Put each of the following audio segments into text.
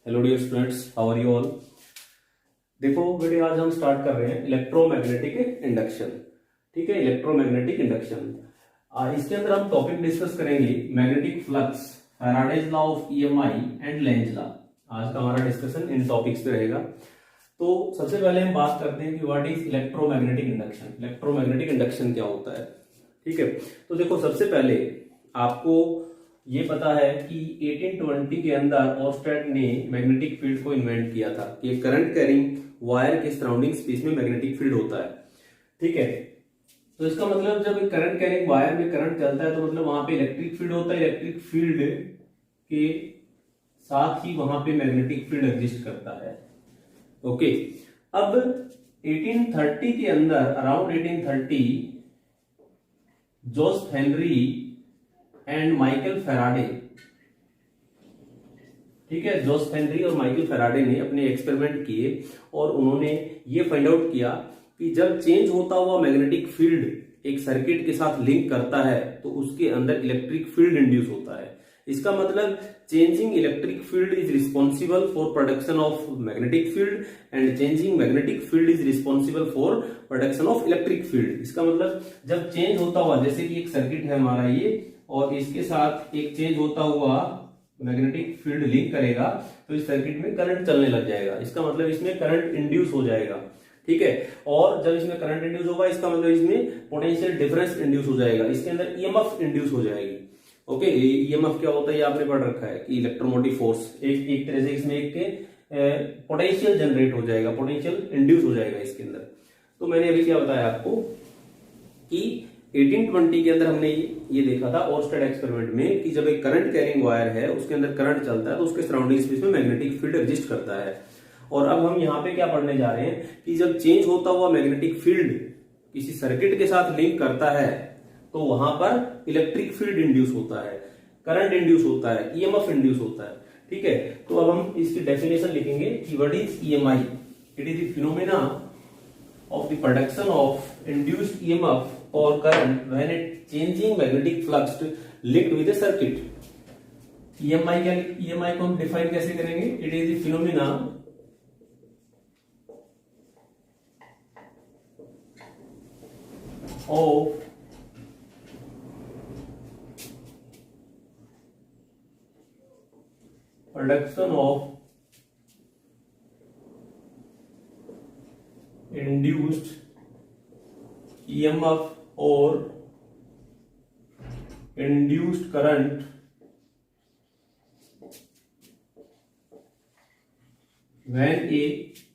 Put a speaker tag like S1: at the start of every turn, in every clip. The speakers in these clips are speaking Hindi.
S1: Hello dear students, how are you all. देखो वीडियो आज हम स्टार्ट कर रहे हैं इलेक्ट्रोमैग्नेटिक इंडक्शन। ठीक है, इलेक्ट्रोमैग्नेटिक इंडक्शन। इसके अंदर हम टॉपिक डिस्कस करेंगे magnetic flux, Faraday's law of EMI and Lenz law. आज का हमारा डिस्कशन इन टॉपिक्स पे रहेगा। तो सबसे पहले हम बात करते हैं कि what is electromagnetic induction. Electromagnetic induction क्या होता है? ठीक है, तो देखो सबसे पहले आपको ये पता है कि 1820 के अंदर ऑस्टेड ने मैग्नेटिक फील्ड को इन्वेंट किया था कि करंट कैरिंग वायर के सराउंडिंग स्पेस में मैग्नेटिक फील्ड होता है। ठीक है, तो इसका मतलब जब करंट कैरिंग वायर में करंट चलता है तो मतलब वहां पे इलेक्ट्रिक फील्ड होता है। इलेक्ट्रिक फील्ड के साथ ही वहां पे मैग्नेटिक फील्ड एग्जिस्ट करता है। ओके, अब 1830 के अंदर around 1830 Joseph Henry and Michael Faraday, ठीक है, जोसेफ हेनरी और माइकल फैराडे ने अपने एक्सपेरिमेंट किए और उन्होंने ये फाइंड आउट किया कि जब चेंज होता हुआ मैग्नेटिक फील्ड एक सर्किट के साथ लिंक करता है तो उसके अंदर इलेक्ट्रिक फील्ड इंड्यूस होता है। इसका मतलब changing electric field is responsible for production of magnetic field and changing magnetic field is responsible for production of electric field. इसका मतलब जब चेंज होता हुआ, जैसे कि एक सर्किट है हमारा ये और इसके साथ एक चेंज होता हुआ मैग्नेटिक फील्ड लिंक करेगा तो इस सर्किट में करंट चलने लग जाएगा। इसका मतलब इसमें करंट इंड्यूस हो जाएगा। ठीक है, और जब इसमें करंट इंड्यूस होगा इसका मतलब इसमें पोटेंशियल डिफरेंस इंड्यूस हो जाएगा, इसके अंदर ईएमएफ इंड्यूस हो जाएगी। ओके, ईएमएफ क्या होता है ये आपने पढ़ रखा है कि इलेक्ट्रोमोटिव फोर्स, एक तरह से इसमें एक पोटेंशियल जनरेट हो जाएगा, पोटेंशियल इंड्यूस हो जाएगा इसके अंदर। तो मैंने अभी क्या बताया आपको कि 1820 के अंदर हमने ये देखा था ऑर्स्टेड एक्सपेरिमेंट में कि जब एक करंट कैरिंग वायर है उसके अंदर करंट चलता है तो उसके सराउंडिंग स्पेस में मैग्नेटिक फील्ड एग्जिस्ट करता है। और अब हम यहाँ पे क्या पढ़ने जा रहे हैं कि जब चेंज होता हुआ मैग्नेटिक फील्ड किसी सर्किट के साथ लिंक करता है तो वहां पर इलेक्ट्रिक फील्ड इंड्यूस होता है, करंट इंड्यूस होता है, ईएमएफ इंड्यूस होता है। ठीक है, तो अब हम इसकी डेफिनेशन लिखेंगे कि what is EMI. It is the phenomena of the production of induced EMF or current when it changing magnetic flux linked with a circuit। EMI क्या, EMI को हम डिफाइन कैसे करेंगे? It is the phenomena of production of induced EMF or induced current when a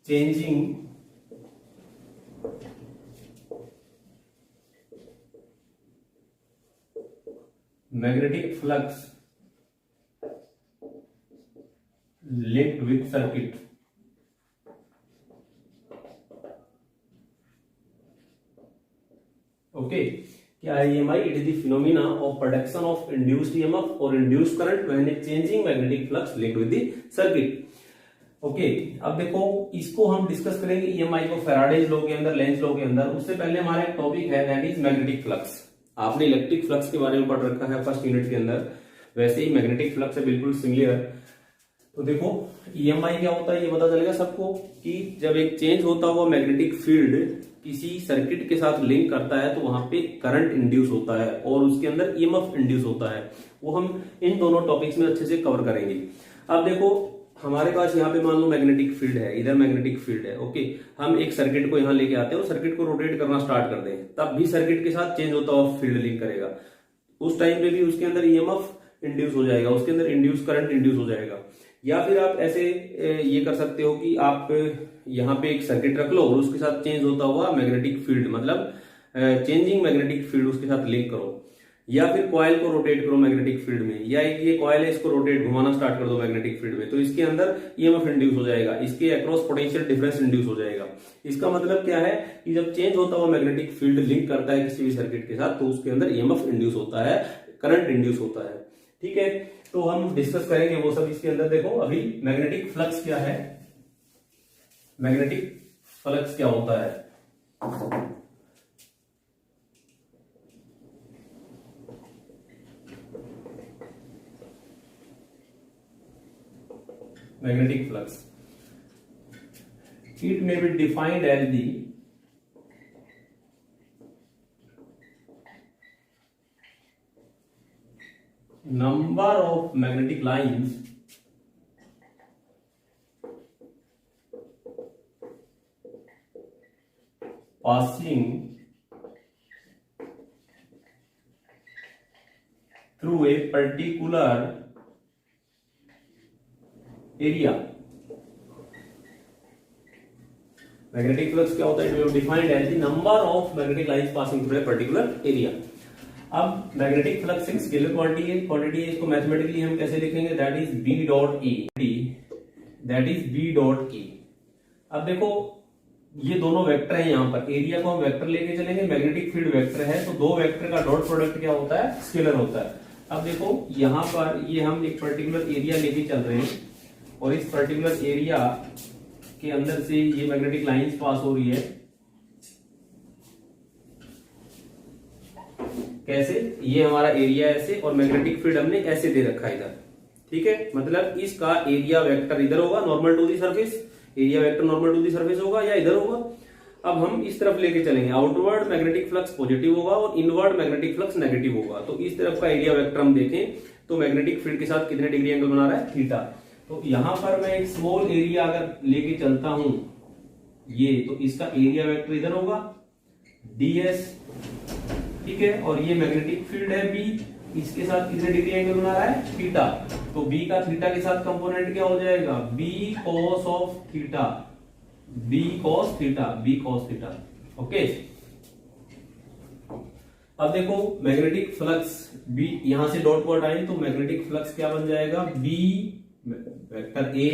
S1: changing magnetic flux linked with circuit। Okay, क्या है EMI? It is the phenomena of production of induced EMF और induced current when a changing magnetic flux linked with the circuit. Okay, अब देखो इसको हम डिस्कस करेंगे EMI को फैराडेज लॉ के अंदर, लेंज लॉ के अंदर। उससे पहले हमारा एक टॉपिक है दैट इज मैग्नेटिक फ्लक्स। आपने इलेक्ट्रिक फ्लक्स के बारे में पढ़ रखा है फर्स्ट यूनिट के अंदर, वैसे ही मैग्नेटिक फ्लक्स है बिल्कुल सिमिलर। तो देखो EMI क्या होता है ये पता चलेगा सबको कि जब एक चेंज होता हुआ मैग्नेटिक फील्ड किसी सर्किट के साथ लिंक करता है तो वहां पे करंट इंड्यूस होता है और उसके अंदर ईएमएफ इंड्यूस होता है। वो हम इन दोनों टॉपिक्स में अच्छे से कवर करेंगे। अब देखो हमारे पास यहाँ पे मान लो मैग्नेटिक फील्ड है, इधर मैग्नेटिक फील्ड है। ओके, हम एक सर्किट को यहाँ लेके आते हैं और सर्किट को रोटेट करना स्टार्ट कर दें, तब भी सर्किट के साथ चेंज होता हुआ फील्ड लिंक करेगा। उस टाइम पे भी उसके अंदर ईएमएफ इंड्यूस हो जाएगा, उसके अंदर इंड्यूस करंट इंड्यूस हो जाएगा। या फिर आप ऐसे ये कर सकते हो कि आप यहाँ पे एक सर्किट रख लो और उसके साथ चेंज होता हुआ मैग्नेटिक फील्ड, मतलब चेंजिंग मैग्नेटिक फील्ड उसके साथ लिंक करो। या फिर कॉइल को रोटेट करो मैग्नेटिक फील्ड में, या एक ये कॉइल है इसको रोटेट घुमाना स्टार्ट कर दो मैग्नेटिक फील्ड में, तो इसके अंदर ईएमएफ इंड्यूस हो जाएगा, इसके अक्रॉस पोटेंशियल डिफरेंस इंड्यूस हो जाएगा। इसका मतलब क्या है कि जब चेंज होता हुआ मैग्नेटिक फील्ड लिंक करता है किसी भी सर्किट के साथ तो उसके अंदर ईएमएफ इंड्यूस होता है, करंट इंड्यूस होता है। ठीक है, तो हम डिस्कस करेंगे वो सब इसके अंदर। देखो अभी मैग्नेटिक फ्लक्स क्या है, मैग्नेटिक फ्लक्स क्या होता है। magnetic flux. It may be defined as the number of magnetic lines passing through a particular area. Magnetic flux क्या होता है? It defined as the number of magnetic lines passing through a particular area. अब मैग्नेटिक फ्लक्स एक स्केलर क्वांटिटी है. इसको मैथमेटिकली हम कैसे लिखेंगे? That is B dot A. That is B dot A. अब देखो ये दोनों वेक्टर है. यहाँ पर एरिया को हम वेक्टर लेके चलेंगे, मैग्नेटिक फील्ड वेक्टर है, तो दो वेक्टर का डॉट प्रोडक्ट क्या होता है? स्केलर होता है. अब देखो यहाँ पर ये हम एक पर्टिकुलर एरिया लेके चल रहे हैं और इस पर्टिकुलर एरिया के अंदर से ये मैग्नेटिक लाइंस पास हो रही है. कैसे? ये हमारा एरिया ऐसे और मैग्नेटिक फील्ड हमने ऐसे दे रखा है इधर. ठीक है, मतलब इसका एरिया वेक्टर इधर होगा normal to the surface, area vector normal to the surface होगा या इधर होगा. अब हम इस तरफ लेके चलेंगे. आउटवर्ड मैग्नेटिक फ्लक्स पॉजिटिव होगा और इनवर्ड मैग्नेटिक फ्लक्स नेगेटिव होगा. तो इस तरफ का एरिया वेक्टर हम देखें तो मैग्नेटिक फील्ड के साथ कितने डिग्री एंगल बना रहा है? थीटा. तो यहां पर मैं एक स्मॉल एरिया अगर लेके चलता हूं ये, तो इसका एरिया वेक्टर इधर होगा ds. ठीक है, और ये मैग्नेटिक फील्ड है B, इसके साथ कितने डिग्री एंगल बना रहा है? थीटा. तो B का थीटा के साथ कंपोनेंट क्या हो जाएगा? B cos of theta. B cos theta. Okay. अब देखो मैग्नेटिक फ्लक्स B यहां से डॉट को हटाएं तो मैग्नेटिक फ्लक्स क्या बन जाएगा? B vector A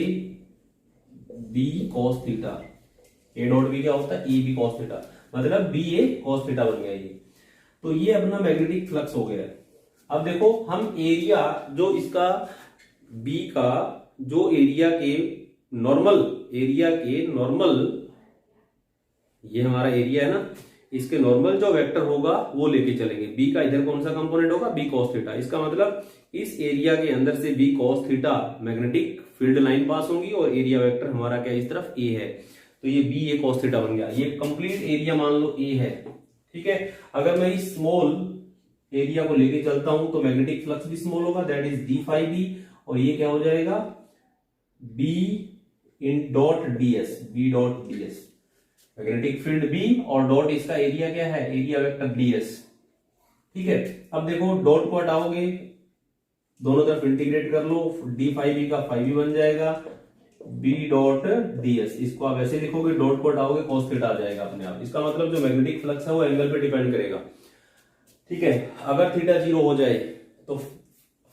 S1: B cos theta. A dot B क्या होता है? A B cos theta. मतलब B A cos थीटा बन गया ये. तो ये अपना मैग्नेटिक फ्लक्स हो गया. अब देखो हम एरिया जो इसका B का जो एरिया के नॉर्मल ये हमारा एरिया है ना, इसके नॉर्मल जो वेक्टर होगा वो लेके चलेंगे. B का इधर कौन सा कंपोनेंट होगा? B cos theta. इसका मतलब इस एरिया के अंदर से B cos theta magnetic field line pass होंगी और एरिया वेक्टर हमारा क्या इस तरफ A है. तो ये B A cos थीटा बन गया. ये कंप्लीट एरिया मान लो A है. ठीक है, अगर मैं इस स्मॉल एरिया को लेके चलता हूं तो मैग्नेटिक फ्लक्स भी स्मॉल होगा, that is d phi b, और ये क्या हो जाएगा? B in dot ds. B dot ds. Magnetic field B और डॉट इसका एरिया क्या है? Area vector ds. ठीक है, अब देखो डॉट को हटाओगे, दोनों तरफ इंटीग्रेट कर लो, d phi b का phi b बन जाएगा B डॉट ds. इसको आप ऐसे लिखोगे, डॉट को हटाओगे cos थीटा आ जाएगा अपने आप. इसका मतलब जो मैग्नेटिक फ्लक्स है वो एंगल पे डिपेंड करेगा. ठीक है, अगर थीटा 0 हो जाए तो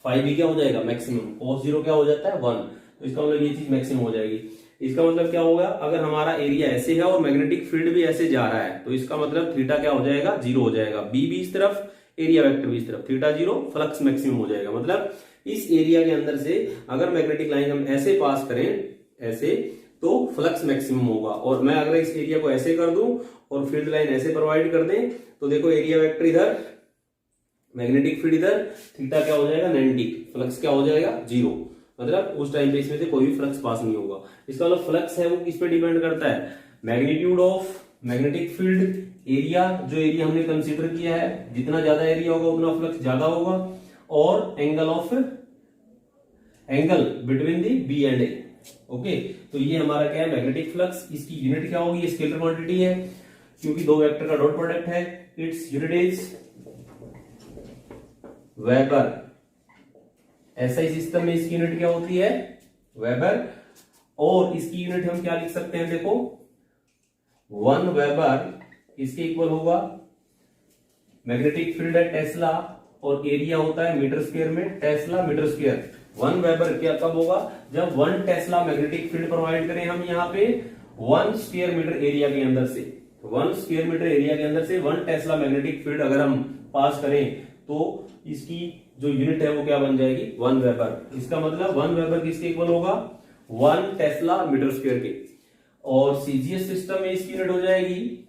S1: phi b क्या हो जाएगा? मैक्सिमम. cos 0 क्या हो जाता है? 1. तो इसका मतलब ये चीज मैक्सिमम हो जाएगी. इसका मतलब क्या होगा? अगर हमारा एरिया ऐसे है और मैग्नेटिक फील्ड भी ऐसे जा रहा है तो इसका मतलब थीटा क्या हो जाएगा? 0 हो जाएगा. B भी इस तरफ, एरिया वेक्टर भी इस तरफ, थीटा 0, फ्लक्स मैक्सिमम हो जाएगा. मतलब इस एरिया के अंदर से अगर मैग्नेटिक लाइन हम ऐसे पास करें ऐसे, तो फ्लक्स मैक्सिमम होगा. और मैं अगर इस एरिया को ऐसे कर दूं और फील्ड लाइन ऐसे प्रोवाइड कर दें तो देखो एरिया वेक्टर इधर, मैग्नेटिक फील्ड इधर, थीटा क्या हो जाएगा? 90. फ्लक्स क्या हो जाएगा? 0. मतलब उस टाइम पे इसमें से कोई भी फ्लक्स पास नहीं होगा. इसका मतलब फ्लक्स है वो किस पे डिपेंड करता है? Magnitude of magnetic field, area, जो एरिया हमने कंसीडर किया है, जितना ज्यादा एरिया होगा उतना फ्लक्स ज्यादा होगा, और angle between the B and A. Okay, तो ये हमारा क्या है? Magnetic flux. इसकी यूनिट क्या होगी? ये स्केलर क्वांटिटी है क्योंकि दो वेक्टर का डॉट प्रोडक्ट है. Its unit is weber. SI system में इसकी यूनिट क्या होती है? वेबर. और इसकी यूनिट हम क्या लिख सकते हैं? देखो 1 वेबर इसके इक्वल होगा, मैग्नेटिक फील्ड है टेस्ला और एरिया होता है मीटर स्क्वायर में, टेस्ला मीटर स्क्वायर. 1 वेबर क्या कब होगा? जब 1 टेस्ला मैग्नेटिक फील्ड प्रोवाइड करें हम यहाँ पे 1 स्क्वायर मीटर एरिया के अंदर से. 1 स्क्वायर मीटर एरिया के अंदर से 1 टेस्ला मैग्नेटिक फील्ड अगर हम पास करें तो इसकी जो यूनिट है वो क्या बन जाएगी? 1 वेबर. इसका मतलब 1 वेबर किसके इक्वल होगा? 1 टेस्ला मीटर स्क्वायर के. और सीजीएस सिस्टम में इसकी यूनिट हो जाएगी,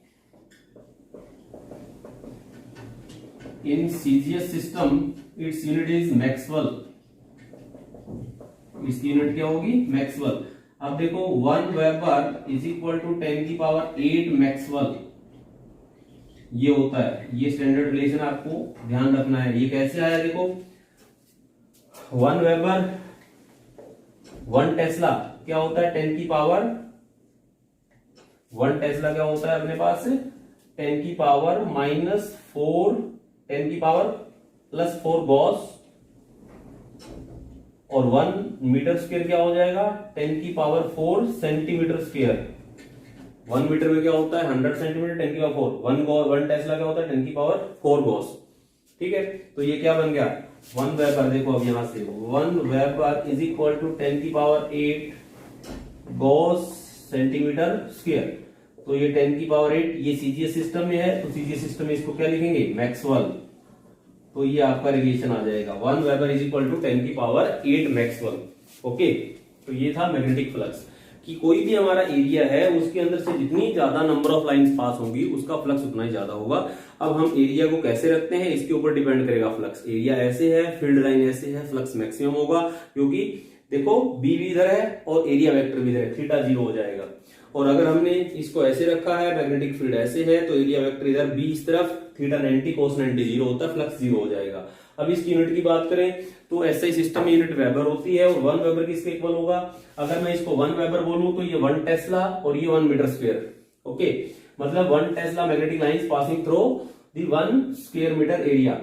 S1: in CGS system its unit is Maxwell. इसकी यूनिट क्या होगी, मैक्सवेल। अब देखो 1 वेबर इज इक्वल टू 10 की पावर 8 मैक्सवेल, ये होता है। ये स्टैंडर्ड रिलेशन आपको ध्यान रखना है। ये कैसे आया देखो, 1 वेबर 1 टेस्ला क्या होता है, 10 की पावर 1 टेस्ला क्या होता है अपने पास 10 की पावर -4, 10 की पावर +4 गॉस, और 1 मीटर स्क्वायर क्या हो जाएगा 10 की पावर 4 सेंटीमीटर स्क्वायर। 1 मीटर में क्या होता है 100 सेंटीमीटर, 10 की पावर 4, 1 टेस्ला क्या होता है 10 की पावर 4 गॉस। ठीक है, तो ये क्या बन गया 1 वेबर। देखो अब यहां से 1 वेबर इज इक्वल टू 10 की पावर 8 गॉस सेंटीमीटर स्क्वायर। तो ये 10 की पावर 8 ये सीजीएस सिस्टम में है, तो सीजीएस सिस्टम में इसको क्या लिखेंगे, मैक्सवेल। तो ये आपका रिलेशन आ जाएगा 1 वेबर इज इक्वल टू 10 की पावर 8 मैक्सवेल। ओके, तो ये था मैग्नेटिक फ्लक्स कि कोई भी हमारा एरिया है उसके अंदर से जितनी ज्यादा नंबर ऑफ लाइंस पास होंगी उसका फ्लक्स उतना ही ज्यादा होगा। अब हम एरिया को कैसे रखते हैं इसके ऊपर डिपेंड करेगा फ्लक्स। एरिया ऐसे है, फील्ड लाइन ऐसे है, फ्लक्स मैक्सिमम होगा, क्योंकि देखो बी भी इधर है और एरिया वेक्टर भी इधर है, थीटा 0 हो जाएगा। और अगर हमने इसको ऐसे रखा है, मैग्नेटिक फील्ड ऐसे है, तो एरिया वेक्टर इधर बी इस तरफ, थीटा 90 कोस 90 0 होता है, फ्लक्स 0 हो जाएगा। अब इसकी यूनिट की बात करें तो एसआई सिस्टम में यूनिट वेबर होती है, और 1 वेबर किसके इक्वल होगा, अगर मैं इसको 1 वेबर बोलूं तो ये 1 टेस्ला और ये 1 मीटर स्क्वायर। ओके, मतलब 1 tesla magnetic lines passing through the 1 square metre area,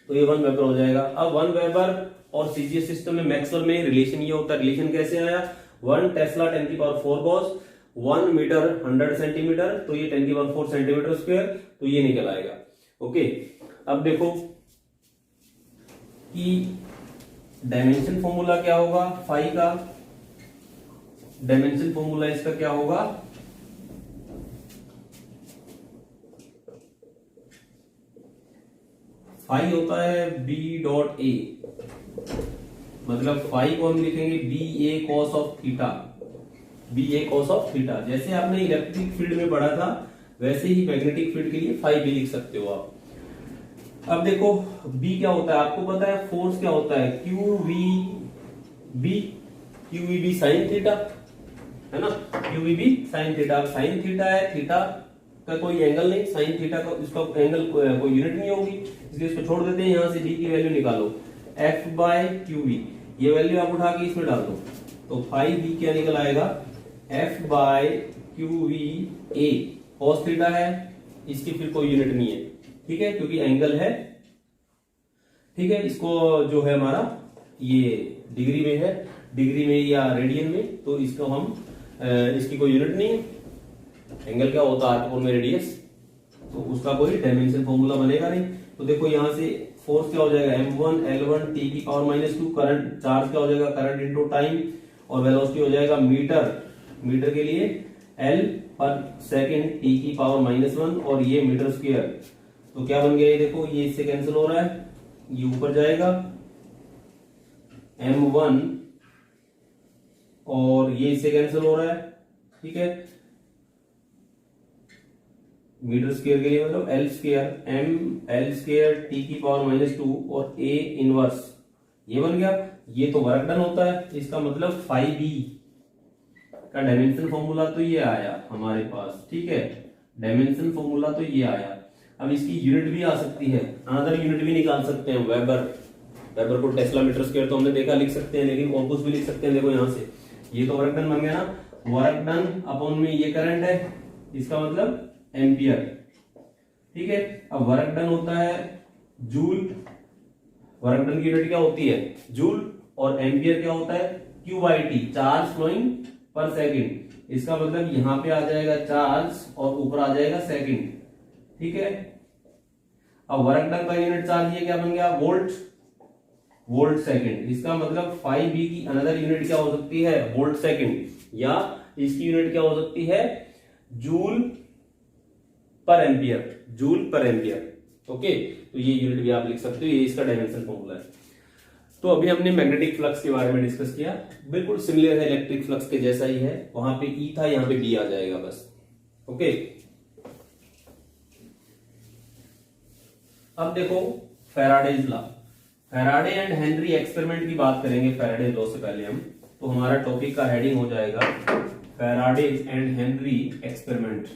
S1: तो ये 1 वेबर हो जाएगा। अब 1 वेबर और सीजीएस सिस्टम में मैक्सवेल में रिलेशन ये होता है। रिलेशन कैसे आया, 1 टेस्ला 10 की पावर 4 गॉस, 1 मीटर 100 सेंटीमीटर, तो ये 10 की पावर 4 सेंटीमीटर स्क्वायर, तो ये निकल आएगा। ओके, अब देखो कि डायमेंशन फॉर्मूला क्या होगा फाई का, डायमेंशन फॉर्मूला इसका क्या होगा, फाई होता है B.A, मतलब फाई को हम लिखेंगे BA cos of theta, BA cos of theta. जैसे आपने इलेक्ट्रिक फील्ड में पढ़ा था वैसे ही मैग्नेटिक फील्ड के लिए फाई भी लिख सकते हो आप। अब देखो B क्या होता है आपको पता है, फोर्स क्या होता है QVB साइन थीटा, है ना, QVB sine theta. Sine theta है, थीटा का कोई एंगल नहीं, साइन थीटा का इसका एंगल कोई यूनिट नहीं होगी, इसलिए इसको छोड़ देते हैं। यहां से B की वैल्यू निकालो F/QV, ये वैल्यू आप उठा के इसमें डाल दो, तो फाई B क्या निकल आएगा F/QVA। cos थीटा है, इसकी फिर कोई यूनिट नहीं है, ठीक है, क्योंकि एंगल है। ठीक है, इसको जो है हमारा ये डिग्री में है, डिग्री में या रेडियन में, तो इसको हम इसकी कोई यूनिट नहीं है। एंगल क्या होता है आर्क में रेडियस, तो उसका कोई डायमेंशन फॉर्मूला बनेगा नहीं। तो देखो यहां से फोर्स क्या हो जाएगा m1 L1 t की पावर -2, करंट चार्ज क्या हो जाएगा करंट इनटू टाइम, और वेलोसिटी हो जाएगा मीटर, मीटर के लिए L पर सेकंड t की पावर -1, और ये मीटर स्क्वायर। तो क्या बन गया ये देखो, ये इससे कैंसिल हो रहा है, ये ऊपर जाएगा m1 और ये इससे कैंसिल हो रहा है, ठीक है, मीटर स्क्वायर के लिए मतलब L square L square t की पावर -2 और A इनवर्स, ये बन गया। ये तो वर्क डन होता है, इसका मतलब फाई B का डायमेंशन फॉर्मूला तो ये आया हमारे पास, ठीक है, डायमेंशन फॉर्मूला तो ये आया। अब इसकी यूनिट भी आ सकती है, अनदर यूनिट भी निकाल सकते हैं, वेबर, वेबर को टेस्ला मीटर स्क्वायर तो हमने देखा लिख सकते हैं, लेकिन और कुछ भी लिख सकते हैं। देखो यहां से ये तो वर्क डन बन गया ना, वर्क डन अपॉन में ये करंट है, इसका मतलब एम्पियर, ठीक है। अब वर्क डन होता है जूल, वर्क डन की यूनिट क्या होती है जूल, और एम्पियर क्या होता है Q/T, charge flowing per second. इसका मतलब यहां पे आ जाएगा चार्ज और ऊपर आ जाएगा सेकंड, ठीक है। अब वर्क डन का यूनिट चार्ज ये क्या बन गया वोल्ट, वोल्ट सेकंड। इसका मतलब फाई B की अनदर यूनिट क्या हो सकती है वोल्ट सेकंड, या इसकी यूनिट क्या हो सकती है जूल पर एम्पियर, जूल पर एम्पियर। ओके, तो ये यूनिट भी आप लिख सकते हो, ये इसका डायमेंशन फॉर्मूला है। तो अभी हमने मैग्नेटिक फ्लक्स के बारे में डिस्कस किया, बिल्कुल सिमिलर है इलेक्ट्रिक फ्लक्स के जैसा ही है, वहां पे E था यहां पे B आ जाएगा बस। ओके, अब देखो Faraday's law, Faraday and Henry experiment की बात करेंगे फैराडे लॉ से पहले हम, तो हमारा टॉपिक का हेडिंग हो जाएगा Faraday and Henry experiment.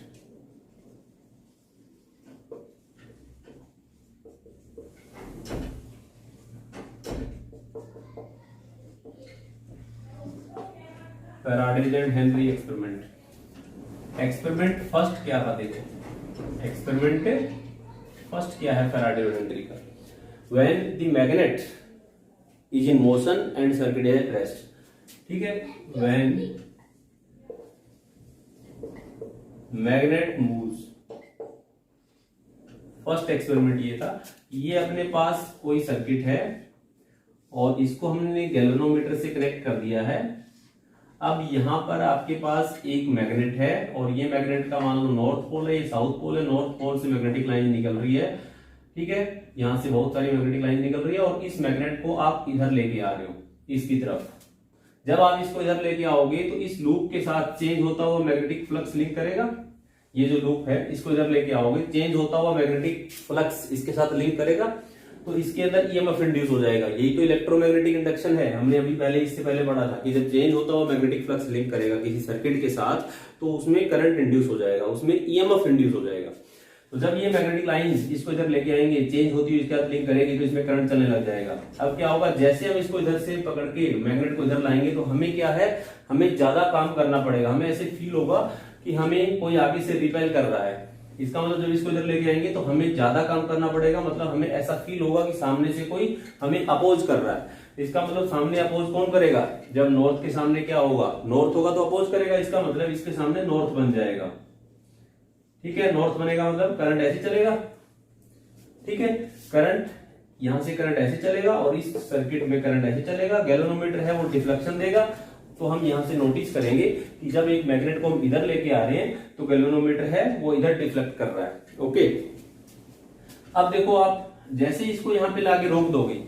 S1: Faraday and Henry experiment. Experiment first क्या था, देखो एक्सपेरिमेंट फर्स्ट क्या है फैराडे और हेनरी का। When the magnet is in motion and circuit is at rest, ठीक है, when magnet moves, first experiment ये था, ये अपने पास कोई सर्किट है और इसको हमने गैल्वेनोमीटर से कनेक्ट कर दिया है। अब यहां पर आपके पास एक मैग्नेट है और ये मैग्नेट का मान लो नॉर्थ पोल है, ये साउथ पोल है, नॉर्थ पोल से मैग्नेटिक लाइन निकल रही है, ठीक है, यहां से बहुत सारी मैग्नेटिक लाइन निकल रही है और इस मैग्नेट को आप इधर लेके आ रहे हो इसकी तरफ। जब आप इसको इधर लेके आओगे तो इस लूप के साथ चेंज होता हुआ मैग्नेटिक फ्लक्स लिंक करेगा। ये जो लूप है इसको इधर लेके आओगे, चेंज होता हुआ मैग्नेटिक फ्लक्स इसके साथ लिंक करेगा, तो इसके अंदर ईएमएफ इंड्यूस हो जाएगा। यही तो इलेक्ट्रोमैग्नेटिक इंडक्शन है, हमने अभी पहले इससे पहले पढ़ा था कि जब चेंज होता हुआ मैग्नेटिक फ्लक्स लिंक करेगा किसी सर्किट के साथ तो उसमें करंट इंड्यूस हो जाएगा, उसमें ईएमएफ इंड्यूस हो जाएगा। तो जब ये मैग्नेटिक लाइन इसको इधर लेके आएंगे, चेंज होती हुई इसके साथ लिंक करेगी तो इसमें करंट चलने लग जाएगा। अब क्या होगा, जैसे हम इसको इधर से पकड़ के मैग्नेट को इधर लाएंगे तो हमें क्या है, हमें ज्यादा काम करना पड़ेगा। हमें ऐसे फील होगा कि हमें कोई आगे से रिपेल कर रहा है। इसका मतलब जब इसको इधर लेके आएंगे तो हमें ज्यादा काम करना पड़ेगा, मतलब हमें ऐसा फील होगा कि सामने से कोई हमें अपोज कर रहा है। इसका मतलब सामने अपोज कौन करेगा, जब नॉर्थ के सामने क्या होगा, नॉर्थ होगा तो अपोज करेगा, इसका मतलब इसके सामने नॉर्थ बन जाएगा, ठीक है। नॉर्थ बनेगा मतलब करंट ऐसे चलेगा, ठीक है, करंट यहां से करंट ऐसे चलेगा और इस सर्किट में करंट ऐसे चलेगा। गैल्वेनोमीटर है वो डिफ्लेक्शन देगा, तो हम यहां से नोटिस करेंगे कि जब एक मैग्नेट को हम इधर लेके आ रहे हैं तो गैल्वेनोमीटर है वो इधर डिफ्लेक्ट कर रहा है, ओके। अब देखो आप जैसे इसको यहां पे लाके रोक दोगे,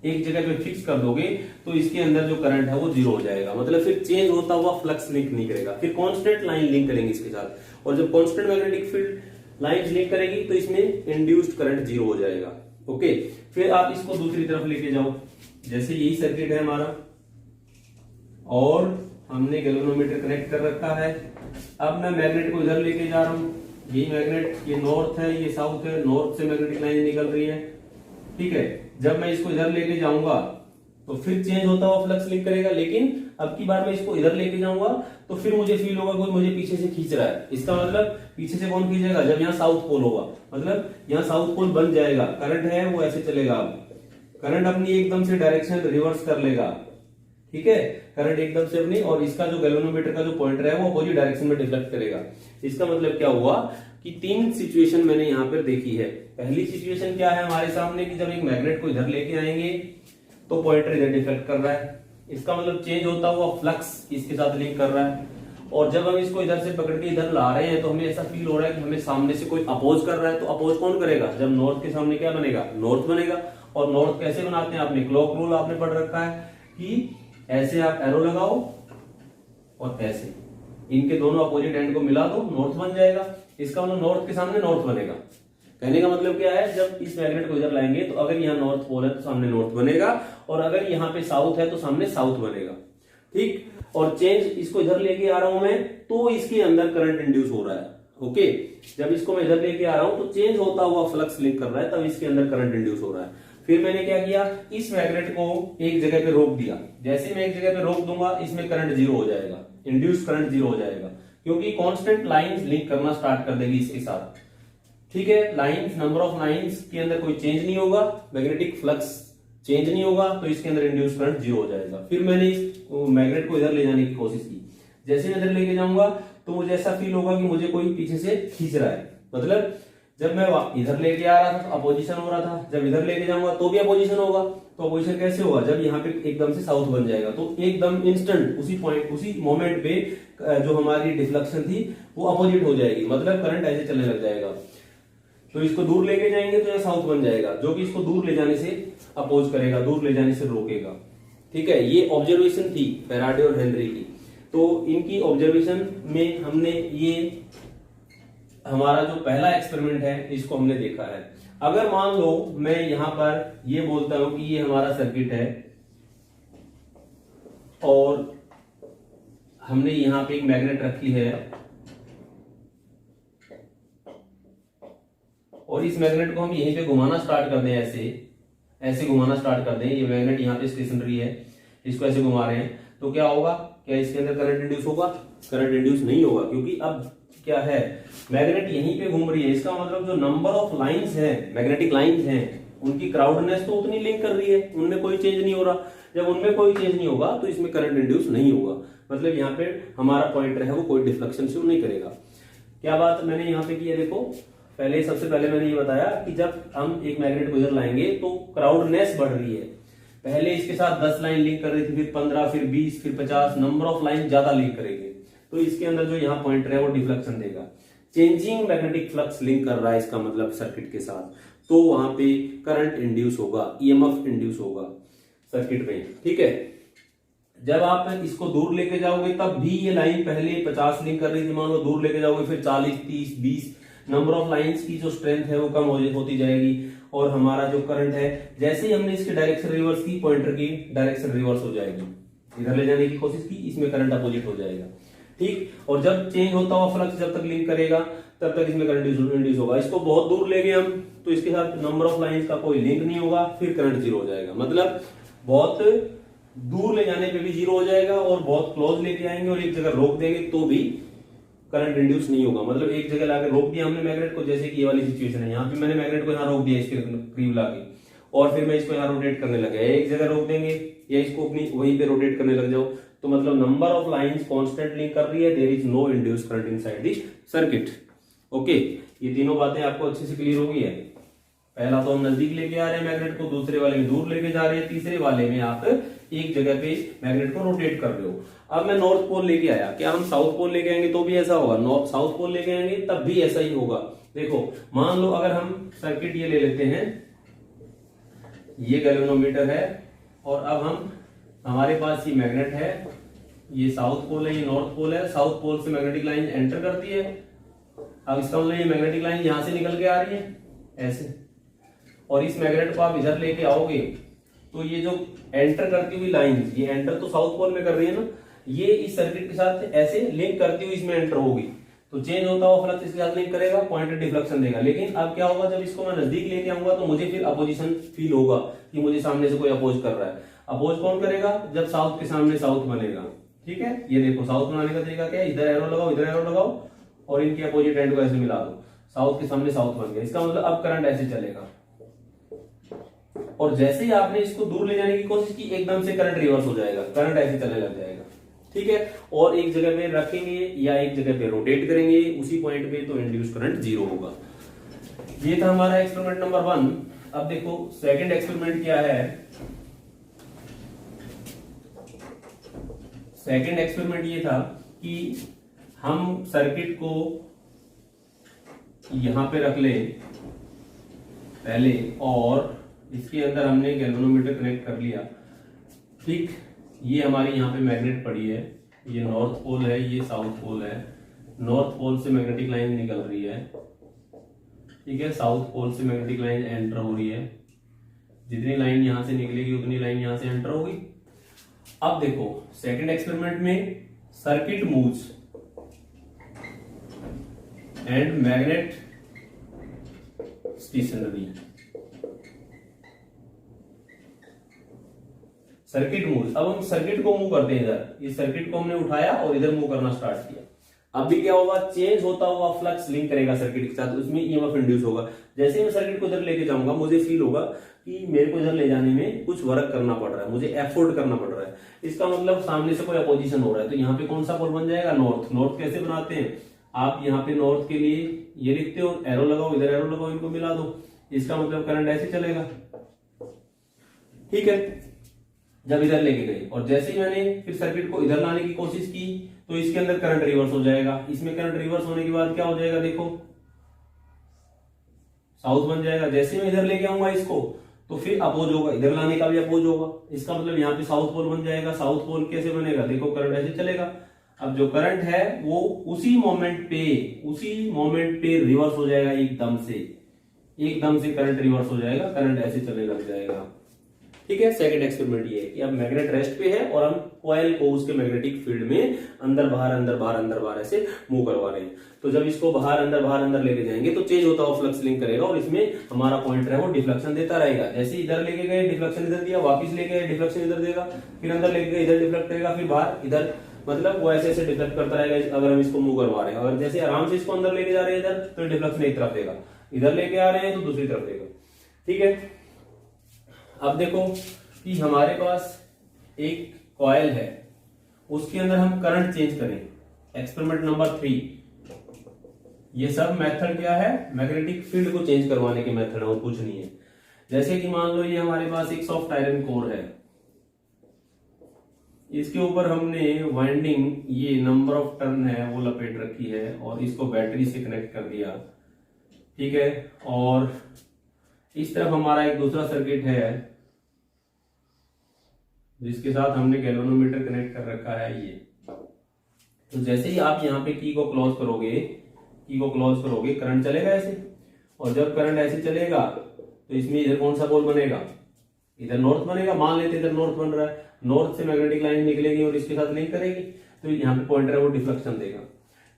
S1: एक जगह पे फिक्स कर दोगे, तो इसके अंदर जो करंट है वो जीरो हो जाएगा, मतलब फिर चेंज होता हुआ फ्लक्स लिंक नहीं करेगा। फिर कांस्टेंट लाइन लिंक करेंगे इसके साथ, और जब constant magnetic field lines link करेगी तो इसमें इंड्यूस्ड करंट जीरो हो जाएगा, ओके। फिर आप इसको दूसरी तरफ लेके जाओ, जैसे यही सर्किट है हमारा और हमने गैल्वेनोमीटर कनेक्ट कर रखा है। अब मैं मैग्नेट को इधर लेके जा रहा हूं, ये मैग्नेट, ये नॉर्थ है, ये साउथ है, नॉर्थ से मैग्नेटिक लाइन निकल रही है, ठीक है। जब मैं इसको इधर लेके जाऊंगा तो फिर चेंज होता हुआ फ्लक्स लिंक करेगा, लेकिन अब की बार मैं इसको इधर लेके जाऊंगा तो फिर मुझे फील होगा कोई मुझे पीछे से खींच रहा है। इसका मतलब पीछे से कौन खींचेगा, जब यहाँ साउथ पोल होगा, मतलब यहाँ साउथ पोल बन जाएगा, करंट है वो ऐसे चलेगा। अब करंट अपनी एकदम से डायरेक्शन रिवर्स कर लेगा, ठीक है, करंट एकदम से अपनी, और इसका जो गैल्वेनोमीटर का जो पॉइंटर है वो अपोजिट डायरेक्शन में डिफ्लेक्ट करेगा। इसका मतलब क्या हुआ कि तीन सिचुएशन मैंने यहाँ पर देखी है। पहली सिचुएशन क्या है हमारे सामने कि जब एक मैग्नेट को इधर लेके आएंगे तो पॉइंटर इधर डिफ्लेक्ट कर रहा है, इसका मतलब चेंज होता हुआ फ्लक्स इसके साथ लिंक कर रहा है। और जब हम इसको इधर से पकड़ के इधर ला रहे हैं तो हमें ऐसा फील हो रहा है कि हमें सामने से कोई अपोज कर रहा है। तो अपोज कौन करेगा, जब नॉर्थ के सामने क्या बनेगा, नॉर्थ बनेगा। और नॉर्थ कैसे बनाते हैं, आपने क्लॉक रूल आपने पढ़ रखा है कि ऐसे आप एरो लगाओ और ऐसे इनके दोनों अपोजिट एंड को मिला दो, नॉर्थ बन जाएगा। इसका मतलब नॉर्थ के सामने नॉर्थ बनेगा। कहने का मतलब क्या है, जब इस मैग्नेट को इधर लाएंगे तो अगर यहाँ नॉर्थ पोल है तो सामने नॉर्थ बनेगा, और अगर यहाँ पे साउथ है तो सामने साउथ बनेगा, ठीक। और चेंज इसको इधर लेके आ रहा हूं मैं तो इसके अंदर करंट इंड्यूस हो रहा है, ओके। जब इसको मैं इधर लेके आ रहा हूं तो चेंज होता हुआ फ्लक्स लिंक कर रहा है, तब इसके अंदर करंट इंड्यूस हो रहा है। फिर मैंने क्या किया, इस मैग्नेट को एक जगह पे रोक दिया। जैसे मैं एक जगह पे रोक दूंगा इसमें करंट जीरो हो जाएगा, इंड्यूस करंट जीरो हो जाएगा, क्योंकि कांस्टेंट लाइंस लिंक करना स्टार्ट कर देगी इसके साथ, ठीक है। लाइंस, नंबर ऑफ लाइंस के अंदर कोई चेंज नहीं होगा, मैग्नेटिक फ्लक्स चेंज नहीं होगा, तो इसके अंदर इंड्यूस करंट जीरो हो जाएगा। फिर मैंने इस मैग्नेट को इधर ले जाने की कोशिश की, जैसे मैं इधर लेके जाऊंगा तो मुझे ऐसा फील होगा कि मुझे कोई पीछे से खींच रहा है। मतलब जब मैं इधर लेके आ रहा था तो अपोजिशन हो रहा था, जब इधर लेके जाऊंगा तो भी अपोजिशन होगा। तो अपोजिशन कैसे होगा, जब यहाँ पे एकदम से साउथ बन जाएगा तो एकदम इंस्टेंट उसी पॉइंट, उसी मोमेंट पे जो हमारी डिफ्लेक्शन थी वो अपोजिट हो जाएगी, मतलब करंट ऐसे चलने लग जाएगा। तो इसको दूर लेके जाएंगे तो यहाँ साउथ बन जाएगा, जो कि इसको दूर ले जाने से अपोज करेगा, दूर ले जाने से रोकेगा, ठीक है। ये ऑब्जर्वेशन थी फैराडे और हेनरी की। तो इनकी ऑब्जर्वेशन में हमने ये हमारा जो पहला एक्सपेरिमेंट है इसको हमने देखा है। अगर मान लो मैं यहां पर ये बोलता हूं कि ये हमारा सर्किट है और हमने यहां पे एक मैग्नेट रखी है और इस मैग्नेट को हम यहीं पे घुमाना स्टार्ट कर दें, ऐसे घुमाना स्टार्ट कर दें। ये मैग्नेट यहाँ पे स्टेशनरी है, इसको ऐसे घुमा रहे हैं, तो क्या होगा? क्या इसके अंदर करंट इंड्यूस होगा? करंट इंड्यूस नहीं होगा, क्योंकि अब क्या है, मैग्नेट यहीं पे घूम रही है। इसका मतलब जो नंबर ऑफ लाइंस है, मैग्नेटिक लाइंस हैं, उनकी क्राउडनेस तो उतनी लिंक कर रही है, उनमें कोई चेंज नहीं हो रहा। जब उनमें कोई चेंज नहीं होगा तो इसमें करंट इंड्यूस नहीं होगा, मतलब यहाँ पे हमारा पॉइंटर है वो कोई डिफ्लेक्शन शो नहीं करेगा। क्या बात मैंने यहाँ पे की है, देखो सबसे पहले मैंने ये बताया कि जब हम एक मैग्नेट को इधर लाएंगे तो क्राउडनेस बढ़ रही है। पहले इसके साथ 10 लाइन लिंक कर रही थी, फिर 15, फिर 20, फिर 50, नंबर ऑफ लाइन ज्यादा लिंक करेंगे, तो इसके अंदर जो यहाँ पॉइंटर है वो डिफ्लेक्शन देगा। चेंजिंग मैग्नेटिक फ्लक्स लिंक कर रहा है इसका मतलब सर्किट के साथ, तो वहां पे करंट इंड्यूस होगा, ईएमएफ इंड्यूस होगा सर्किट में। ठीक है, जब आप इसको दूर लेके जाओगे तब भी ये लाइन पहले 50 लिंक कर रही थी, मान लो दूर लेके जाओगे फिर 40, 30, 20, नंबर ऑफ लाइंस की जो स्ट्रेंथ है वो कम होती जाएगी और हमारा जो करंट है, जैसे ही हमने इसकी डायरेक्शन रिवर्स की, पॉइंटर की डायरेक्शन रिवर्स हो जाएगी, इधर ले जाने की कोशिश की, इसमें करंट अपोजिट हो जाएगा। ठीक, और जब चेंज होता हुआ फ्लक्स जब तक लिंक करेगा तब तक इसमें करंट इंड्यूस होगा। इसको बहुत दूर ले गए हम तो इसके साथ नंबर ऑफ लाइंस का कोई लिंक नहीं होगा, फिर करंट जीरो हो जाएगा। मतलब बहुत दूर ले जाने पे भी जीरो हो जाएगा और बहुत क्लोज लेके आएंगे और एक जगह रोक देंगे तो भी करंट इंड्यूस नहीं होगा। मतलब एक जगह लाकर रोक दिया हमने मैग्नेट को, जैसे कि ये वाली सिचुएशन है, यहाँ पे मैंने मैग्नेट को यहाँ रोक दिया इसके करीब लाके, और फिर मैं इसको यहाँ रोटेट करने लगा। एक जगह रोक देंगे या इसको अपनी वहीं पे रोटेट करने लग जाओ, तो मतलब number of lines constant link कर रही है, there is no induce current inside this circuit. Okay, ये तीनों बातें आपको अच्छे से क्लियर हो गई है। पहला तो हम नजदीक लेके आ रहे हैं मैग्नेट को, दूसरे वाले में दूर लेके जा रहे हैं, तीसरे वाले में आप एक जगह पे मैग्नेट को रोटेट कर रहे हो। अब मैं नॉर्थ पोल लेके आया, क्या हम साउथ पोल लेके आएंगे तो भी ऐसा होगा? साउथ पोल लेके आएंगे तब भी ऐसा ही होगा। देखो मान लो अगर हम सर्किट ये ले लेते हैं, ये गैल्वेनोमीटर है और अब हमारे पास ये मैग्नेट है, ये साउथ पोल है, ये नॉर्थ पोल है। साउथ पोल से मैग्नेटिक लाइन एंटर करती है, अब इसका मतलब ये मैग्नेटिक लाइन यहां से निकल के आ रही है ऐसे, और इस मैग्नेट को आप इधर लेके आओगे तो ये जो एंटर करती हुई लाइन, ये एंटर तो साउथ पोल में कर रही है ना, ये इस सर्किट के साथ ऐसे लिंक करती हुई इसमें एंटर होगी, तो चेंज होता हुआ फ्लक्स इसके साथ लिंक करेगा, पॉइंटर डिफ्लेक्शन देगा। लेकिन अब क्या होगा, जब इसको मैं नजदीक लेके आऊंगा तो मुझे फिर अपोजिशन फील होगा कि मुझे सामने से कोई अपोज कर रहा है। अपोज कौन करेगा? जब साउथ के सामने साउथ बनेगा। ठीक है, ये देखो साउथ बनाने का तरीका क्या है, इधर एरो लगाओ, इधर एरो लगाओ और इनके अपोजिट एंड को ऐसे मिला दो, साउथ के सामने साउथ बन गया। इसका मतलब अब करंट ऐसे चलेगा, और जैसे ही आपने इसको दूर ले जाने की कोशिश की एकदम से करंट रिवर्स हो जाएगा, करंट ऐसे चलने लग जाएगा। ठीक है, और एक जगह पे रखेंगे या एक जगह पे रोटेट करेंगे उसी पॉइंट पे, तो इंड्यूस करंट जीरो होगा। ये था हमारा एक्सपेरिमेंट नंबर 1। अब देखो सेकंड एक्सपेरिमेंट क्या है। सेकंड एक्सपेरिमेंट ये था कि हम सर्किट को यहां पे रख ले पहले, और इसके अंदर हमने गैल्वेनोमीटर कनेक्ट कर लिया। ठीक, ये हमारी यहाँ पे मैग्नेट पड़ी है, ये नॉर्थ पोल है, ये साउथ पोल है। नॉर्थ पोल से मैग्नेटिक लाइन निकल रही है, ठीक है, साउथ पोल से मैग्नेटिक लाइन एंटर हो रही है। जितनी लाइन यहां से निकलेगी उतनी लाइन यहां से एंटर होगी। अब देखो सेकंड एक्सपेरिमेंट में circuit moves and magnet stationary. Circuit move, अब हम सर्किट को मूव करते हैं इधर, इस सर्किट को हमने उठाया और इधर मूव करना स्टार्ट किया। अब भी क्या होगा, चेंज होता हुआ फ्लक्स लिंक करेगा सर्किट के साथ, उसमें ईएमएफ इंड्यूस होगा। जैसे ही मैं सर्किट को इधर लेके जाऊंगा मुझे फील होगा कि मेरे को इधर ले जाने में कुछ वर्क करना पड़ रहा है, मुझे एफोर्ड करना पड़ रहा है। इसका मतलब सामने से कोई अपोजिशन हो रहा है, तो यहाँ पे कौन सा पोल बन जाएगा? नॉर्थ। नॉर्थ कैसे बनाते हैं आप? यहाँ पे नॉर्थ के लिए ये लिखते हो, एरो लगाओ, इधर एरो लगाओ, इनको मिला दो, इसका मतलब करंट ऐसे चलेगा। ठीक है, जब इधर लेके गए और जैसे ही मैंने फिर सर्किट को इधर लाने की कोशिश की तो इसके अंदर करंट रिवर्स हो जाएगा। इसमें करंट रिवर्स होने के बाद क्या हो जाएगा, देखो साउथ बन जाएगा। जैसे मैं इधर लेके आऊंगा इसको तो फिर अपोज होगा, इधर लाने का भी अपोज होगा। इसका मतलब यहाँ पे साउथ पोल बन जाएगा। साउथ पोल कैसे बनेगा, देखो करंट ऐसे चलेगा। अब जो करंट है वो उसी मोमेंट पे रिवर्स हो जाएगा एकदम से। एकदम से करंट रिवर्स हो जाएगा, करंट ऐसे चलने लग जाएगा। ठीक है, सेकंड एक्सपेरिमेंट ये है कि अब मैग्नेट रेस्ट पे है और हम कॉइल को उसके मैग्नेटिक फील्ड में अंदर बाहर अंदर बाहर अंदर बाहर ऐसे मूव करवा रहे हैं। तो जब इसको बाहर अंदर लेके जाएंगे तो चेंज होता हुआ फ्लक्स लिंक करेगा और इसमें हमारा पॉइंटर है वो डिफ्लेक्शन देता रहेगा। जैसे इधर लेके गए डिफ्लेक्शन इधर दिया, वापिस लेके गए डिफ्लेक्शन इधर देगा, फिर अंदर लेके गए इधर डिफ्लेक्ट करेगा, फिर बाहर इधर, मतलब वो ऐसे ऐसे डिफ्लेक्ट करता रहेगा अगर हम इसको मूव करवा रहे हैं। अगर जैसे आराम से इसको अंदर लेके जा रहे हैं इधर तो डिफ्लेक्शन एक तरफ देगा, इधर लेके आ रहे हैं तो दूसरी तरफ देगा। ठीक है, अब देखो कि हमारे पास एक कॉइल है, उसके अंदर हम करंट चेंज करें। एक्सपेरिमेंट नंबर 3, ये सब मेथड क्या है, मैग्नेटिक फील्ड को चेंज करवाने के मेथड है और कुछ नहीं है। जैसे कि मान लो ये हमारे पास एक सॉफ्ट आयरन कोर है, इसके ऊपर हमने वाइंडिंग, ये नंबर ऑफ टर्न है वो लपेट रखी है और इसको बैटरी से कनेक्ट कर दिया। ठीक है, और इस तरफ हमारा एक दूसरा सर्किट है जिसके साथ हमने गैल्वेनोमीटर कनेक्ट कर रखा है ये। तो जैसे ही आप यहाँ पे की को क्लोज करोगे करंट चलेगा ऐसे, और जब करंट ऐसे चलेगा तो इसमें इधर कौन सा पोल बनेगा, इधर नॉर्थ बनेगा। मान लेते इधर नॉर्थ बन रहा है, नॉर्थ से मैग्नेटिक लाइन निकलेगी और इसके साथ लिंक करेगी, तो यहाँ पे पॉइंटर है वो डिफ्लेक्शन देगा।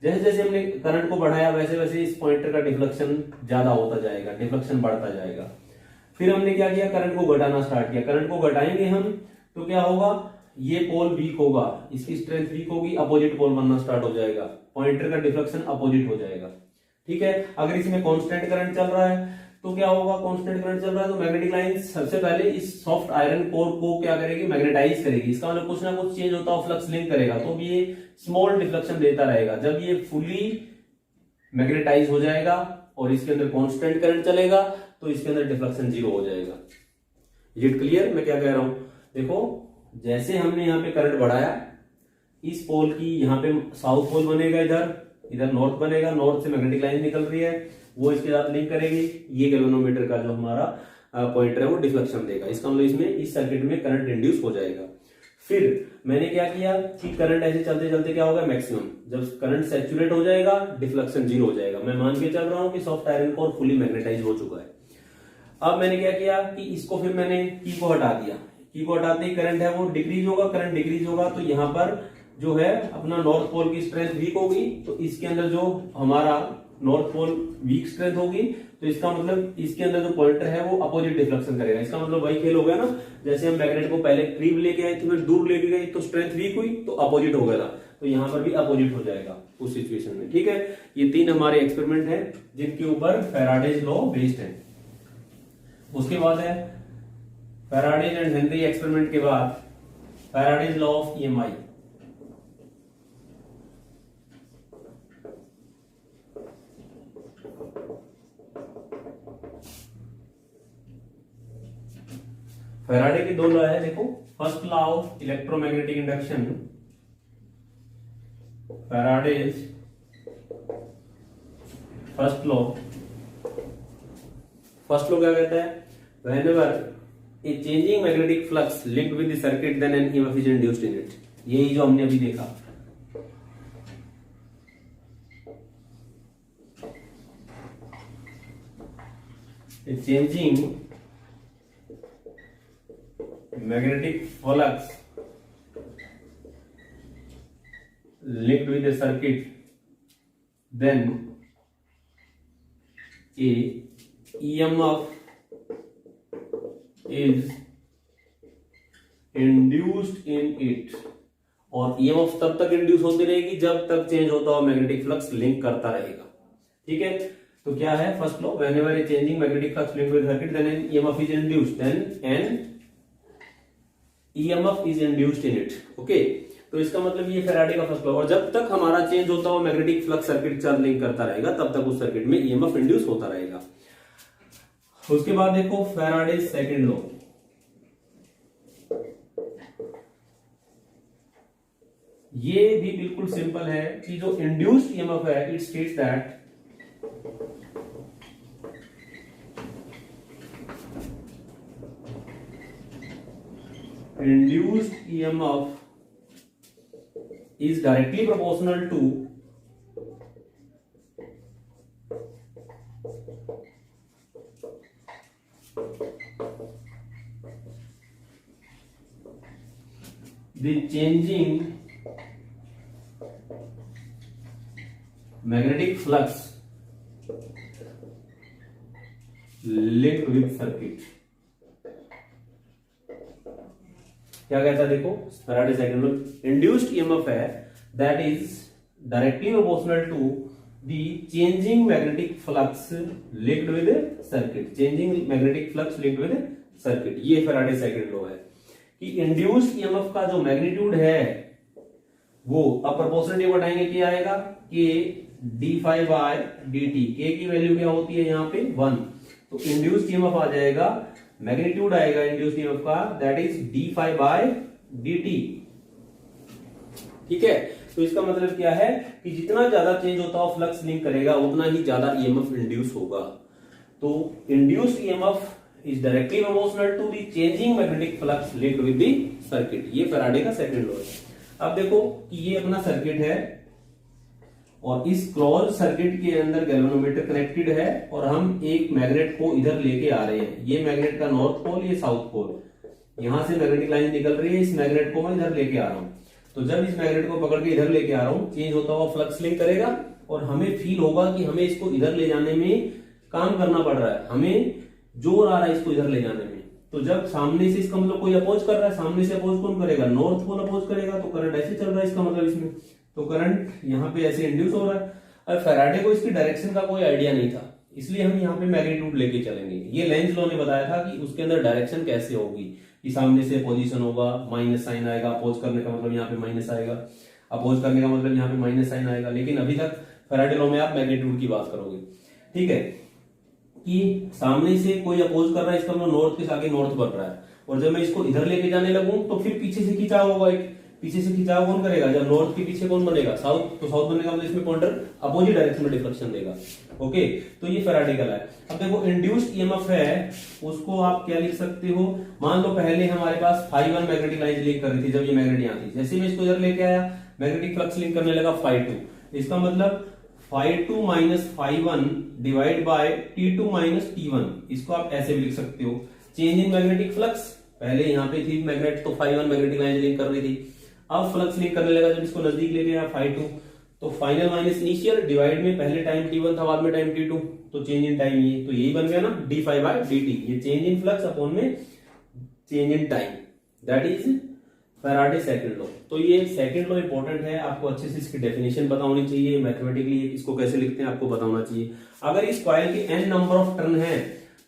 S1: जैसे जैसे हमने करंट को बढ़ाया वैसे वैसे इस पॉइंटर का डिफ्लेक्शन ज्यादा होता जाएगा, डिफ्लेक्शन बढ़ता जाएगा। फिर हमने क्या किया, करंट को घटाना स्टार्ट किया। करंट को घटाएंगे हम तो क्या होगा, ये पोल वीक होगा, इसकी स्ट्रेंथ वीक होगी, अपोजिट पोल बनना स्टार्ट हो जाएगा, पॉइंटर का डिफ्लेक्शन अपोजिट हो जाएगा। ठीक है, अगर इसमें कांस्टेंट करंट चल रहा है तो क्या होगा, कांस्टेंट करंट चल रहा है तो मैग्नेटिक लाइन सबसे पहले इस सॉफ्ट आयरन कोर को क्या करेगी, मैग्नेटाइज करेगी। इसका मतलब कुछ ना कुछ चेंज होता हुआ फ्लक्स लिंक करेगा, तो भी ये स्मॉल डिफ्लेक्शन देता रहेगा। जब ये फुली मैग्नेटाइज हो जाएगा और इसके अंदर कांस्टेंट करंट चलेगा तो इसके अंदर डिफ्लेक्शन 0 हो जाएगा। इज इट क्लियर मैं क्या कह रहा हूं? देखो, जैसे हमने यहाँ पे करंट बढ़ाया, इस पोल की यहाँ पे साउथ पोल बनेगा, इधर नॉर्थ बनेगा, नॉर्थ से मैग्नेटिक लाइन निकल रही है, वो इसके साथ लिंक करेगी। ये गैल्वेनोमीटर का जो हमारा पॉइंटर है वो डिफ्लेक्शन देगा। इसका मतलब इसमें इस सर्किट में करंट इंड्यूस हो जाएगा। फिर मैंने क्या किया कि करंट ऐसे चलते चलते क्या होगा, मैक्सिमम जब करंट सैचुरेट हो जाएगा डिफ्लेक्शन 0 हो जाएगा। मैं मान के चल रहा हूं कि soft iron core fully magnetise हो चुका है। अब मैंने क्या किया कि इसको फिर मैंने की को हटा दिया। की को हटाते ही करंट है वो डिक्रीज होगा, करंट डिक्रीज होगा तो यहाँ पर जो है अपना नॉर्थ पोल की स्ट्रेंथ वीक होगी, तो इसके अंदर जो हमारा नॉर्थ पोल वीक स्ट्रेंथ होगी, तो इसका मतलब इसके अंदर जो पॉइंटर है वो अपोजिट डिफ्लेक्शन करेगा। इसका मतलब वही खेल हो गया ना, जैसे हम मैग्नेट को पहले करीब लेके आए थे, फिर दूर लेके गए तो स्ट्रेंथ वीक हुई तो अपोजिट हो गया था, तो यहाँ पर भी अपोजिट हो जाएगा उस सिचुएशन में। ठीक है, ये 3 हमारे एक्सपेरिमेंट है जिनके ऊपर फैराडेज लॉ बेस्ड है। उसके बाद है फैराडेज एंड हेनरी एक्सपेरिमेंट के बाद Faraday's law of EMI. Faraday की 2 लॉ है, देखो। First law of electromagnetic induction, Faraday's first law क्या कहता है, whenever a changing magnetic flux linked with the circuit then an EMF is induced in it। यही जो हमने अभी देखा, a changing magnetic flux linked with the circuit then a EMF is induced in it। और EMF तब तक इंड्यूस होती रहेगी जब तक चेंज होता हुआ मैग्नेटिक फ्लक्स लिंक करता रहेगा। ठीक है, तो क्या है first law, whenever a changing magnetic flux linked with circuit then an EMF is induced, then an EMF is induced in it। Okay, तो इसका मतलब ये फैराडे का फर्स्ट लॉ। और जब तक हमारा चेंज होता हुआ magnetic flux circuit charge link करता रहेगा तब तक उस सर्किट में EMF इंड्यूस होता रहेगा। उसके बाद देखो फैराडे सेकंड लॉ। ये भी बिल्कुल सिंपल है कि जो इंड्यूस्ड ईएमएफ है, it states that induced EMF is directly proportional to the changing magnetic flux linked with circuit। क्या कहता है देखो, Faraday second law, induced EMF है that is directly proportional to the changing magnetic flux linked with circuit. Changing magnetic flux linked with circuit, ये फैराडे सेकंड लॉ है कि इंड्यूस्ड ईएमएफ का जो मैग्नीट्यूड है वो अब प्रोपोर्शनली बताएंगे क्या आएगा, K D phi by D T. K की वैल्यू क्या होती है यहाँ पे 1, तो इंड्यूस्ड ईएमएफ आ जाएगा, मैग्नीट्यूड आएगा इंड्यूस्ड ईएमएफ का that is D phi by D T. ठीक है, तो इसका मतलब क्या है कि जितना ज्यादा चेंज होता हो फ्लक्स लिंक करेगा उतना ही ज्यादा ईएमएफ इंड्यूस होगा। तो induced EMF is directly proportional to the changing magnetic flux linked with the circuit. ये फैराडे का सेकंड लॉ है। अब देखो कि ये अपना सर्किट है और इस क्लोज सर्किट के अंदर गैल्वेनोमीटर कनेक्टेड है और हम एक मैग्नेट को इधर लेके आ रहे हैं। ये मैग्नेट का नॉर्थ पोल, ये साउथ पोल, यहां से मैग्नेटिक लाइन निकल रही है, इस मैग्नेट को मैं इधर लेके आ रहा हूं। तो जब इस मैग्नेट को पकड़ के इधर लेके आ रहा हूं, चेंज होता हुआ फ्लक्स लिंक करेगा और हमें फील होगा कि हमें इसको इधर ले जाने में काम करना पड़ रहा है, हमें जोर आ रहा है इसको इधर ले जाने में। तो जब सामने से इसका मतलब कोई अपोज कर रहा है, सामने से अपोज कौन करेगा, नॉर्थ पोल अपोज करेगा, तो करंट ऐसे चल रहा है, इसका मतलब इसमें तो करंट यहाँ पे ऐसे इंड्यूस हो रहा है। अब फैराडे को इसकी डायरेक्शन का कोई आइडिया नहीं था, इसलिए हम यहाँ पे मैग्नीट्यूड लेके चलेंगे। ये लेंज लॉ ने बताया था कि उसके अंदर डायरेक्शन कैसे होगी, कि सामने से पोजीशन होगा, माइनस साइन आएगा, अपोज करने का मतलब यहाँ पे माइनस आएगा, अपोज करने का मतलब यहाँ पे माइनस साइन आएगा। लेकिन अभी तक फैराडे लॉ में आप मैग्नीट्यूड की बात करोगे। ठीक है, कि सामने से कोई अपोज कर रहा है, इसका मतलब नॉर्थ के आगे नॉर्थ बढ़ रहा है, और जब मैं इसको इधर लेके जाने लगूं तो फिर पीछे से खिंचाव होगा, एक पीछे से खिंचाव कौन करेगा, जब नॉर्थ के पीछे कौन बनेगा, साउथ, तो साउथ बनने का मतलब इसमें पॉइंटर अपोजिट डायरेक्शन में डिफ्लेक्शन देगा। ओके, तो ये फैराडे का लॉ है। अब देखो इंड्यूस्ड ईएमएफ है, उसको आप क्या लिख सकते हो, मान लो पहले हमारे पास φ1 मैग्नेटिक लाइन लिंक कर रही थी, जब ये मैग्नेट यहां थी, जैसे मैं इसको इधर लेके आया मैग्नेटिक फ्लक्स लिंक करने लगा φ2, इसका मतलब φ2 minus φ1 divide by T2 minus T1, इसको आप ऐसे भी लिख सकते हो। चेंज इन मैग्नेटिक फ्लक्स, पहले यहाँ पे थी मैग्नेट तो φ1 मैग्नेटिक लाइन लिंक कर रही थी, अब फ्लक्स लिंक करने लगा जब इसको नजदीक ले गया φ2, तो फाइनल माइनस इनिशियल डिवाइड में पहले टाइम T1 था, बाद में टाइम T2, तो चेंज इन टाइम, ये तो यही बन गया ना D phi by D T. ये चेंज इन फ्लक्स अपॉन में change in time, that is Faraday second law. तो ये सेकंड लॉ इंपॉर्टेंट है, आपको अच्छे से इसकी डेफिनेशन पता होनी चाहिए, मैथमेटिकली इसको कैसे लिखते हैं आपको पता होना चाहिए। अगर इस कॉइल के n नंबर ऑफ टर्न है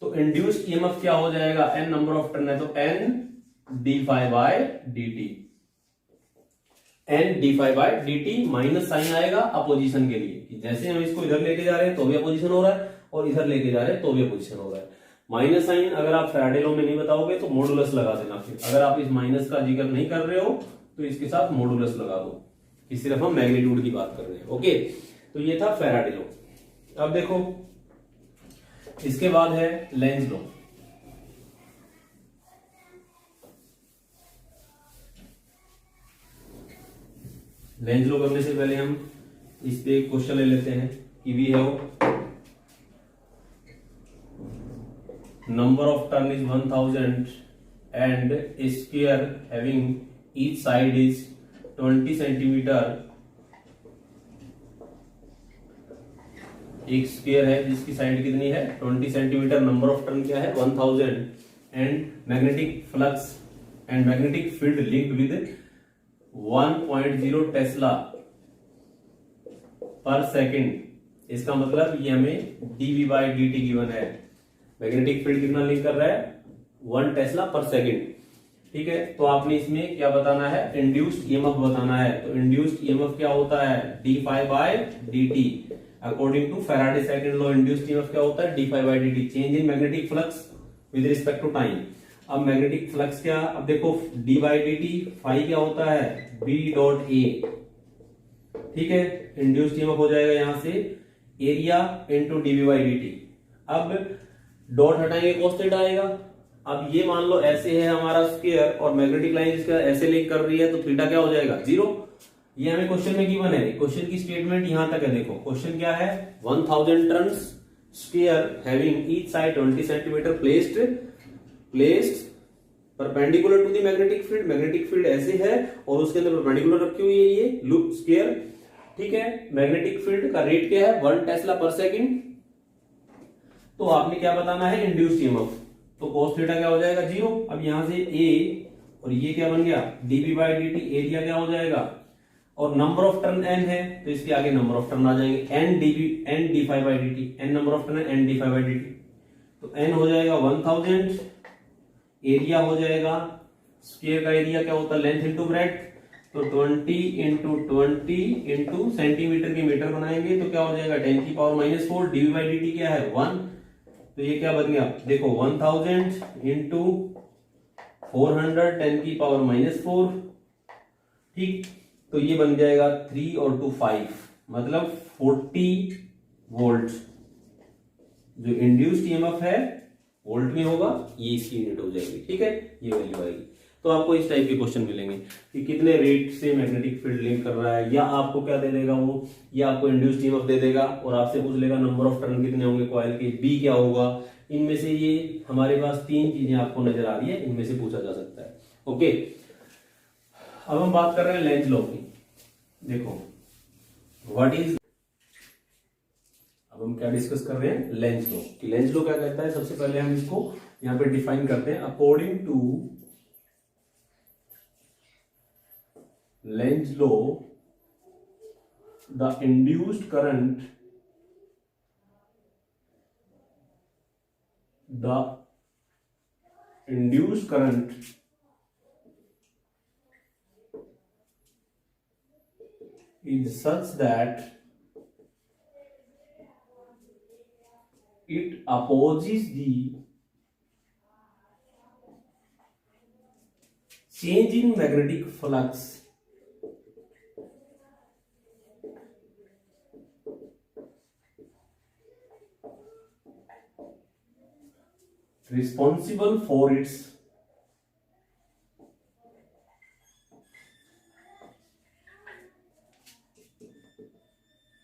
S1: तो इंड्यूस्ड ईएमएफ क्या हो जाएगा, n नंबर ऑफ टर्न है तो n D phi by D T, N D phi by D T, minus sign आएगा अपोजिशन के लिए, जैसे हम इसको इधर लेके जा रहे हैं तो भी अपोजिशन हो रहा है और इधर लेके जा रहे हैं तो भी अपोजिशन हो रहा है। माइनस साइन अगर आप फैराडे लॉ में नहीं बताओगे तो मॉडुलस लगा देना, फिर अगर आप इस माइनस का जिक्र नहीं कर रहे हो तो इसके साथ मॉडुलस लगा दो, कि सिर्फ हम मैग्नीट्यूड की बात कर रहे हैं। ओके, तो ये था फैराडे लॉ। अब देखो इसके बाद है लेंज लॉ। लेंज लॉ करने से पहले हम इस पे क्वेश्चन ले लेते हैं कि we have number of turn is 1000 and a sphere having each side is 20 centimetre. एक स्फीयर है जिसकी साइड कितनी है 20 सेंटीमीटर, नंबर ऑफ टर्न क्या है 1000 and magnetic flux and magnetic field linked with 1.0 Tesla पर सेकेंड। इसका मतलब ये हमें dv by D T given है, मैग्नेटिक फील्ड कितना लिंक कर रहा है 1 टेस्ला पर सेकेंड। ठीक है, तो आपने इसमें क्या बताना है, इंड्यूस्ड ईएमएफ बताना है। तो इंड्यूस्ड ईएमएफ क्या होता है D phi by D T, according to Faraday second law induced EMF क्या होता है D phi by D T, change in magnetic flux with respect to time. अब मैग्नेटिक फ्लक्स क्या, अब देखो D by D T, phi क्या होता है बी डॉट ए। ठीक है, इंड्यूस्ड ईएमएफ हो जाएगा यहां से area into DV by D T. अब डॉट हटाएंगे cos थीटा आएगा। अब ये मान लो ऐसे है हमारा स्क्वायर और मैग्नेटिक लाइन इसका ऐसे लिंक कर रही है तो थीटा क्या हो जाएगा 0। ये हमें क्वेश्चन में गिवन है, क्वेश्चन की स्टेटमेंट यहां तक है। देखो क्वेश्चन क्या है 1000 turns sphere having each side 20 centimetre placed placed perpendicular to the magnetic field, magnetic field ऐसे है और उसके अंदर परपेंडिकुलर रखी हुई है ये लूप स्क्वायर, ठीक है। मैग्नेटिक फील्ड का रेट क्या है 1 टेस्ला पर सेकंड। तो आपने क्या बताना है इंड्यूस्ड ईएमएफ, तो cos थीटा क्या हो जाएगा 0। अब यहां से A और ये क्या बन गया dB बाई dt, एरिया क्या हो जाएगा और नंबर ऑफ टर्न n है तो इसके आगे नंबर ऑफ टर्न आ जाएंगे n d phi by dt, n number of turn है n d phi by dt, तो n हो जाएगा 1000, एरिया हो जाएगा स्क्वायर का एरिया क्या होता है लेंथ इंटू ब्रेड्थ, तो 20 इंटू 20 इंटू सेंटीमीटर की मीटर बनाएंगे तो क्या हो जाएगा 10 की power minus 4, dV by dt क्या है 1, तो ये क्या बन गया देखो 1000 इंटू 400 10 की पावर माइनस 4, ठीक। तो ये बन जाएगा 3 और 2 5, मतलब 40 वोल्ट। जो इंड्यूस्ड ईएमएफ है वोल्ट में होगा, ये इसकी यूनिट हो जाएगी, ठीक है, ये वैल्यू आएगी। तो आपको इस टाइप के क्वेश्चन मिलेंगे कि कितने रेट से मैग्नेटिक फील्ड लिंक कर रहा है, या आपको क्या दे देगा वो, या आपको इंड्यूस्ड ईएमएफ दे देगा और आपसे पूछ लेगा नंबर ऑफ टर्न कितने होंगे कॉइल के, बी क्या होगा। इनमें से ये हमारे पास 3 चीजें आपको नजर आ रही है, इनमें से पूछा जा सकता है। ओके, अब हम बात कर रहे हैं लेंज लॉ की। देखो व्हाट इज, अब हम क्या डिस्कस कर रहे हैं लेंज लॉ कि लेंज लॉ क्या कहता है। सबसे पहले हम इसको यहां पे डिफाइन करते हैं। According to Lenz law the induced current is such that it opposes the change in magnetic flux responsible for its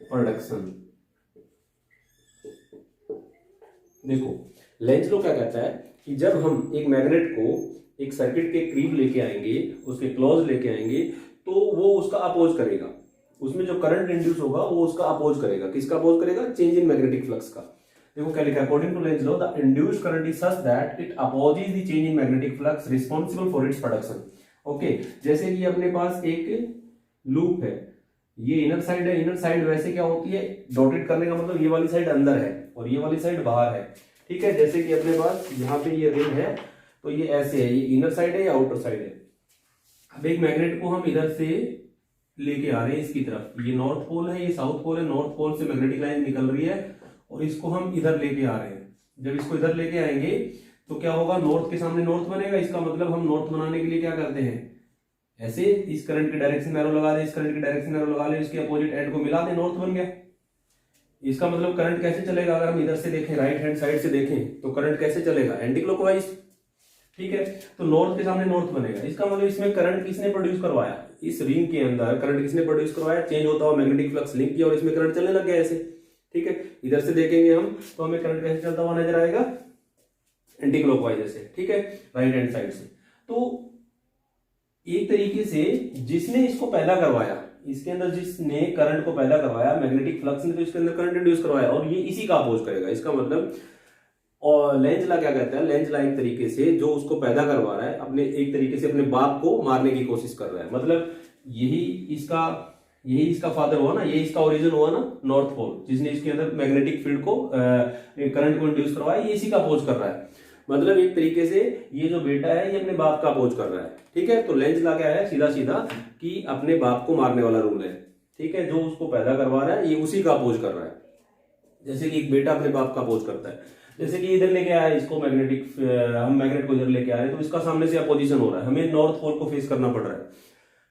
S1: production. देखो लेंज लॉ क्या कहता है कि जब हम एक मैग्नेट को एक सर्किट के करीब लेके आएंगे, उसके क्लोज लेके आएंगे, तो वो उसका अपोज करेगा, उसमें जो करंट इंड्यूस होगा वो उसका अपोज करेगा। किसका अपोज करेगा? चेंज इन मैग्नेटिक फ्लक्स का। देखो क्या लिखा है, according to Lenz law the induced current is such that it opposes the change in magnetic flux responsible for its production. Okay, जैसे कि अपने पास एक लूप है, ये इनर साइड है, इनर साइड वैसे क्या होती है डॉटेड करने का मतलब ये वाली साइड अंदर है और ये वाली साइड बाहर है, ठीक है। जैसे कि अपने पास यहाँ पे ये रिंग है तो ये ऐसे है, ये इनर साइड है या आउटर साइड है। अब एक मैग्नेट को हम इधर से लेके आ रहे हैं इसकी तरफ, ये नॉर्थ पोल है, ये साउथ पोल है, नॉर्थ पोल से मैग्नेटिक लाइन निकल रही है और इसको हम इधर लेके आ रहे हैं। जब इसको इधर लेके आएंगे तो क्या होगा, नॉर्थ के सामने नॉर्थ बनेगा। इसका मतलब हम नॉर्थ बनाने के लिए क्या करते हैं, ऐसे इस करंट की डायरेक्शन एरो लगा दे, इस करंट की डायरेक्शन एरो लगा ले, इसके अपोजिट एंड को मिला दे, नॉर्थ बन गया। इसका मतलब करंट कैसे चलेगा, अगर हम इधर से देखें, राइट हैंड साइड से देखें तो करंट कैसे चलेगा, एंटी क्लॉकवाइज, ठीक है। तो नॉर्थ के सामने नॉर्थ बनेगा। इसका मतलब इसमें करंट किसने प्रोड्यूस करवाया, इस रिंग के अंदर करंट किसने प्रोड्यूस करवाया, चेंज होता हुआ मैग्नेटिक फ्लक्स लिंक किया और इसमें करंट चलने लग गया ऐसे, ठीक है। इधर से देखेंगे हम तो हमें करंट कैसे चलता हुआ नजर आएगा, एंटी क्लॉकवाइज से, ठीक है, राइट हैंड साइड से। तो एक तरीके से जिसने इसको पैदा करवाया, इसके अंदर जिसने करंट को पैदा करवाया मैग्नेटिक फ्लक्स ने, तो इसके अंदर करंट इंड्यूस करवाया और ये इसी का अपोज करेगा। इसका मतलब और लेंज लॉ क्या कहता है, लेंज लॉ एक तरीके से जो उसको पैदा करवा रहा है अपने, एक तरीके से अपने बाप को मारने की कोशिश कर रहा है। मतलब यही इसका फादर हुआ ना, यही इसका ओरिजिन हुआ ना, नॉर्थ पोल, जिसने इसके अंदर मैग्नेटिक फील्ड को करंट को इंड्यूस करवाया, ये इसी का अपोज कर रहा है। मतलब एक तरीके से ये जो बेटा है ये अपने बाप का अपोज कर रहा है, ठीक है। तो लेंज लॉ क्या है, सीधा सीधा कि अपने बाप को मारने वाला रूल है, ठीक है। जो उसको पैदा करवा रहा है ये उसी का अपोज कर रहा है, जैसे कि एक बेटा अपने बाप का अपोज करता है। जैसे कि इधर लेके आया इसको मैग्नेटिक, हम मैग्नेट को इधर लेके आ रहे हैं तो इसका सामने से अपोजिशन हो रहा है, हमें नॉर्थ पोल को फेस करना पड़ रहा है,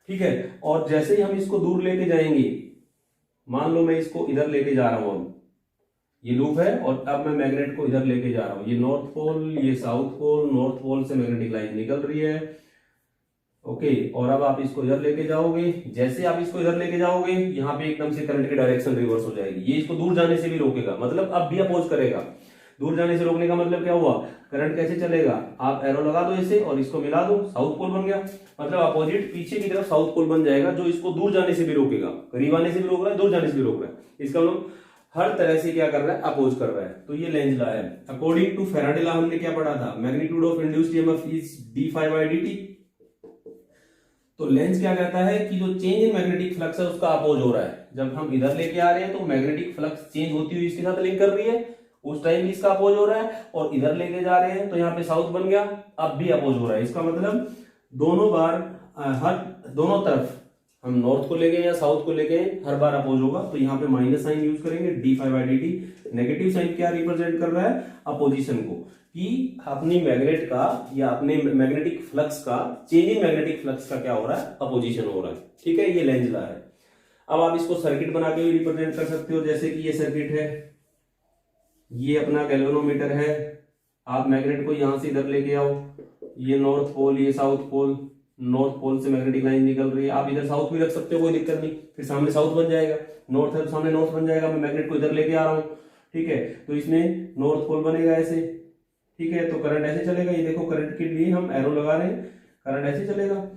S1: ठीक है। और जैसे ही हम इसको दूर लेके जाएंगे, मान लो मैं इसको इधर लेके जा रहा हूं, अब ये लूप है और अब मैं मैग्नेट को इधर लेके जा रहा हूं, ये नॉर्थ पोल, ये साउथ पोल, नॉर्थ पोल से मैग्नेटिक लाइन निकल रही है, ओके। और अब आप इसको इधर लेके जाओगे, जैसे आप इसको इधर लेके जाओगे यहाँ पे एकदम से करंट की डायरेक्शन रिवर्स हो जाएगी। ये इसको दूर जाने से भी रोकेगा, मतलब अब भी अपोज करेगा। दूर जाने से रोकने का मतलब क्या हुआ, करंट कैसे चलेगा, आप एरो लगा दो ऐसे और इसको मिला दो, साउथ पोल बन गया। मतलब अपोजिट पीछे की तरफ साउथ पोल बन जाएगा, जो इसको दूर जाने से भी रोकेगा, करीब आने से भी रोक रहा है, दूर जाने से भी रोक रहा है। इसका मतलब हर तरह से क्या कर रहा है, अपोज कर रहा है। तो ये लेंज लॉ है। अकॉर्डिंग टू फैराडे लॉ हमने क्या पढ़ा था, magnitude of induced EMF is d∅dt। तो लेंज क्या कहता है कि जो चेंज इन मैग्नेटिक फ्लक्स है उसका अपोज हो रहा है। जब हम इधर लेके आ रहे हैं तो मैग्नेटिक फ्लक्स चेंज होती हुई इसके साथ लिंक कर रही है, उस टाइम भी इसका अपोज हो रहा है, और इधर लेके जा रहे हैं तो यहाँ पे साउथ बन गया, अब भी अपोज हो रहा है। इसका मतलब दोनों बार दोनों तरफ हम नॉर्थ को ले गए या साउथ को ले गए, हर बार अपोज होगा। तो यहाँ पे माइनस साइन यूज करेंगे, d∅dt। नेगेटिव साइन क्या रिप्रेजेंट कर रहा है, अपोजिशन को, कि अपनी मैग्नेट का या अपने मैग्नेटिक फ्लक्स का, चेंज इन मैग्नेटिक फ्लक्स का क्या हो रहा है, अपोजिशन हो रहा है। ठीक है, ये लेंज लॉ है। अब आप इसको सर्किट बना के भी रिप्रेजेंट कर सकते हो, जैसे कि ये सर्किट है, ये अपना गैल्वेनोमीटर है, आप मैग्नेट को यहां से इधर लेके आओ, ये नॉर्थ पोल, ये साउथ पोल, नॉर्थ पोल से मैग्नेटिक लाइन निकल रही है, आप इधर साउथ भी रख सकते हो, कोई दिक्कत नहीं, फिर सामने साउथ बन जाएगा, नॉर्थ है तो सामने नॉर्थ बन जाएगा, मैं मैग्नेट को इधर लेके आ रहा हूं। ठीक है, तो इसमें नॉर्थ पोल बनेगा ऐसे। ठीक है, तो करंट ऐसे चलेगा, ये देखो करंट के लिए हम एरो लगा रहे हैं, करंट ऐसे चलेगा।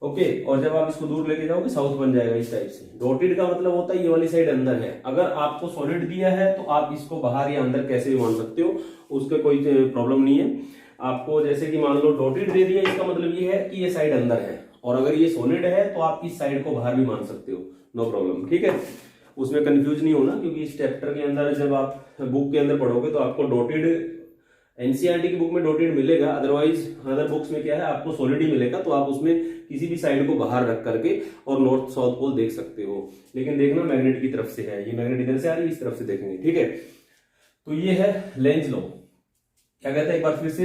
S1: ओके, और जब आप इसको दूर लेके जाओगे साउथ बन जाएगा इस टाइप से। डॉटेड का मतलब होता है ये वाली साइड अंदर है। अगर आपको सॉलिड दिया है तो आप इसको बाहर या अंदर कैसे भी मान सकते हो, उसका कोई प्रॉब्लम नहीं है आपको। जैसे कि मान लो डॉटेड दे दिया, इसका मतलब ये है कि ये साइड अंदर है, और अगर ये सॉलिड है तो आप इस साइड को बाहर भी मान सकते हो, नो प्रॉब्लम। ठीक है, उसमें कंफ्यूज नहीं होना, क्योंकि इस चैप्टर के अंदर जब आप बुक के अंदर पढ़ोगे तो आपको डॉटेड, एनसीईआरटी की बुक में डॉटेड मिलेगा, अदरवाइज अदर बुक्स में क्या है, आपको सॉलिड ही मिलेगा। तो आप उसमें किसी भी साइड को बाहर रख करके और नॉर्थ साउथ पोल देख सकते हो, लेकिन देखना मैग्नेट की तरफ से है, ये मैग्नेट इधर से आ रही है, इस तरफ से देखेंगे। ठीक है, तो ये है लेंज लॉ। क्या कहता है, एक बार फिर से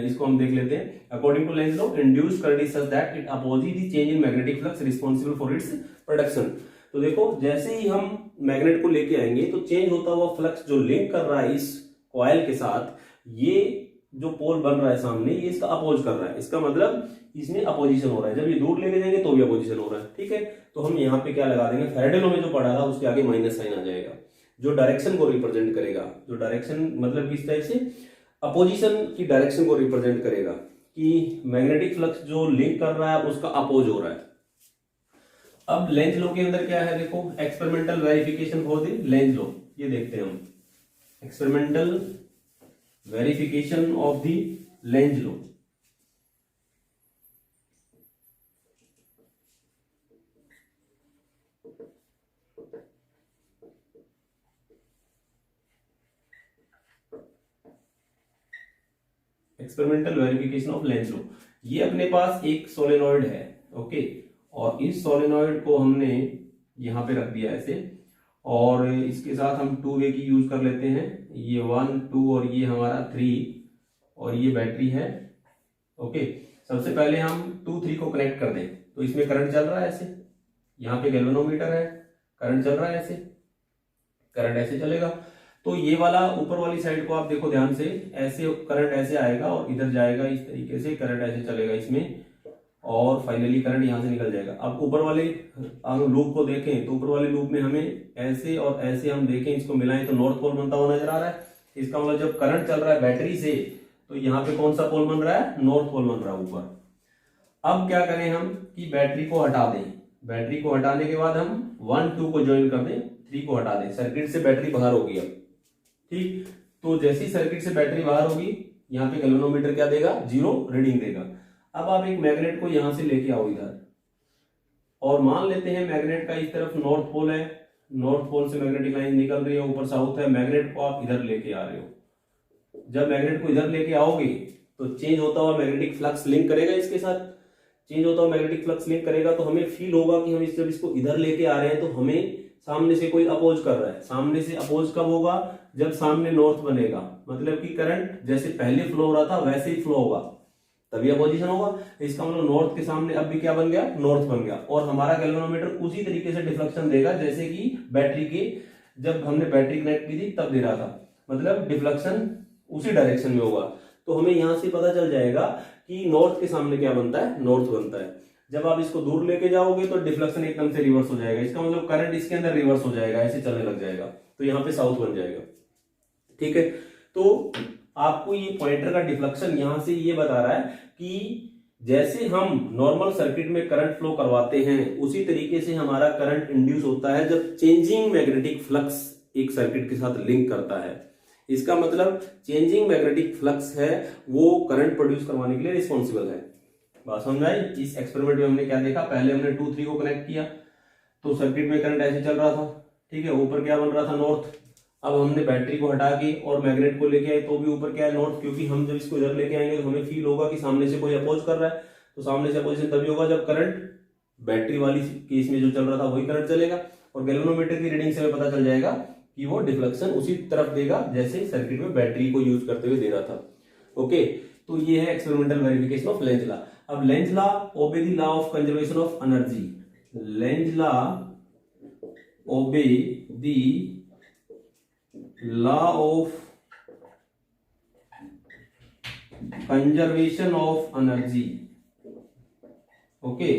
S1: इसको हम देख लेते हैं। According to Lenz law, induced current is such that it opposes the change in magnetic flux responsible for its production. तो देखो, जैसे ही हम मैग्नेट को लेके आएंगे तो चेंज होता हुआ फ्लक्स जो लिंक कर रहा है इस कॉइल के साथ, ये जो पोल बन रहा है सामने, ये इसका अपोज कर रहा है। इसका मतलब इसमें अपोजिशन हो रहा है। जब ये दूर लेके जाएंगे तो भी अपोजिशन हो रहा है। ठीक है, तो हम यहाँ पे क्या लगा देंगे, फैराडे लॉ में जो पढ़ा था उसके आगे माइनस साइन आ जाएगा, जो डायरेक्शन को रिप्रेजेंट करेगा। जो डायरेक्शन मतलब किस टाइप से, अपोजिशन की डायरेक्शन को रिप्रेजेंट करेगा, कि मैग्नेटिक फ्लक्स जो लिंक कर रहा है उसका अपोज हो रहा है। अब लेंज लॉ के अंदर क्या है, देखो, experimental verification for the Lenz law, ये देखते हैं हम। Experimental verification of the Lenz law. Experimental verification of Lenz law, ये अपने पास एक सोलेनॉइड है। ओके, और इस सोलेनॉइड को हमने यहां पे रख दिया ऐसे, और इसके साथ हम 2 वे की यूज कर लेते हैं, ये 1 2 और ये हमारा 3, और ये बैटरी है। ओके, सबसे पहले हम 2 3 को कनेक्ट कर दें, तो इसमें करंट चल रहा है ऐसे, यहाँ पे गैल्वेनोमीटर है, करंट चल रहा है ऐसे, करंट ऐसे चलेगा। तो ये वाला ऊपर वाली साइड को आप देखो ध्यान से, ऐसे करंट ऐसे आएगा और इधर जाएगा, इस तरीके से करंट ऐसे चलेगा इसमें, और फाइनली करंट यहां से निकल जाएगा। अब ऊपर वाले लूप को देखें तो ऊपर वाले लूप में हमें ऐसे और ऐसे हम देखें, इसको मिलाएं तो नॉर्थ पोल बनता हुआ नजर आ रहा है। इसका मतलब जब करंट चल रहा है बैटरी से, तो यहाँ पे कौन सा पोल बन रहा है, नॉर्थ पोल बन रहा है ऊपर। अब क्या करें हम, कि बैटरी को हटा दें, बैटरी को हटाने के बाद हम 1 2 को ज्वाइन कर दें, 3 को हटा दें, सर्किट से बैटरी बाहर होगी अब। ठीक, तो जैसी सर्किट से बैटरी बाहर होगी, यहाँ पे गैल्वेनोमीटर क्या देगा, 0 रीडिंग देगा। अब आप एक मैग्नेट को यहां से लेके आओ इधर, और मान लेते हैं मैग्नेट का इस तरफ नॉर्थ पोल है, नॉर्थ पोल से मैग्नेटिक लाइन निकल रही है, ऊपर साउथ है, मैग्नेट को आप इधर लेके आ रहे हो। जब मैग्नेट को इधर लेके आओगे तो चेंज होता हुआ मैग्नेटिक फ्लक्स लिंक करेगा इसके साथ, चेंज होता हुआ मैग्नेटिक फ्लक्स लिंक करेगा, तो हमें फील होगा कि हम जब इसको इधर लेके आ रहे हैं तो हमें सामने से कोई अपोज कर रहा है। सामने से अपोज कब होगा, जब सामने नॉर्थ बनेगा, मतलब कि करंट जैसे पहले फ्लो हो रहा था वैसे ही फ्लो होगा, तभी अपोजिशन होगा। इसका मतलब नॉर्थ के सामने अब भी क्या बन गया, नॉर्थ बन गया, और हमारा गैल्वेनोमीटर उसी तरीके से डिफ्लेक्शन देगा जैसे कि बैटरी के, जब हमने बैटरी कनेक्ट की थी तब दे रहा था, मतलब डिफ्लेक्शन उसी डायरेक्शन में होगा। तो हमें यहां से पता चल जाएगा कि नॉर्थ के सामने क्या बनता है, नॉर्थ बनता है। जब आप इसको दूर लेके जाओगे तो डिफ्लेक्शन एकदम से रिवर्स हो जाएगा, इसका मतलब करंट इसके अंदर रिवर्स हो जाएगा, ऐसे चलने लग जाएगा, तो यहाँ पे साउथ बन जाएगा। ठीक है, तो आपको ये पॉइंटर का डिफ्लेक्शन यहां से ये बता रहा है कि जैसे हम नॉर्मल सर्किट में करंट फ्लो करवाते हैं उसी तरीके से हमारा करंट इंड्यूस होता है जब चेंजिंग मैग्नेटिक फ्लक्स एक सर्किट के साथ लिंक करता है। इसका मतलब चेंजिंग मैग्नेटिक फ्लक्स है वो करंट प्रोड्यूस करवाने के लिए रिस्पॉन्सिबल है। बात समझ आई? इस एक्सपेरिमेंट में हमने क्या देखा, पहले हमने 2 3 को कनेक्ट किया तो सर्किट में करंट ऐसे चल रहा था, ठीक है, ऊपर क्या बन रहा था, नॉर्थ। अब हमने बैटरी को हटा के और मैग्नेट को लेके आए तो भी ऊपर क्या है, नॉर्थ, क्योंकि हम जब इसको इधर लेके आएंगे तो हमें फील होगा कि सामने से कोई अपोज कर रहा है। तो सामने से अपोजिशन तभी होगा जब करंट बैटरी वाली केस में जो चल रहा था वही करंट चलेगा, और गैल्वेनोमीटर की रीडिंग से हमें पता चल जाएगा कि वो डिफ्लेक्शन उसी तरफ देगा जैसे सर्किट में बैटरी को यूज करते हुए दे रहा था। ओके, तो ये है experimental verification of Lenz law. अब Lenz law obey the law of conservation of energy. Lenz law obey the law of conservation of energy. Okay,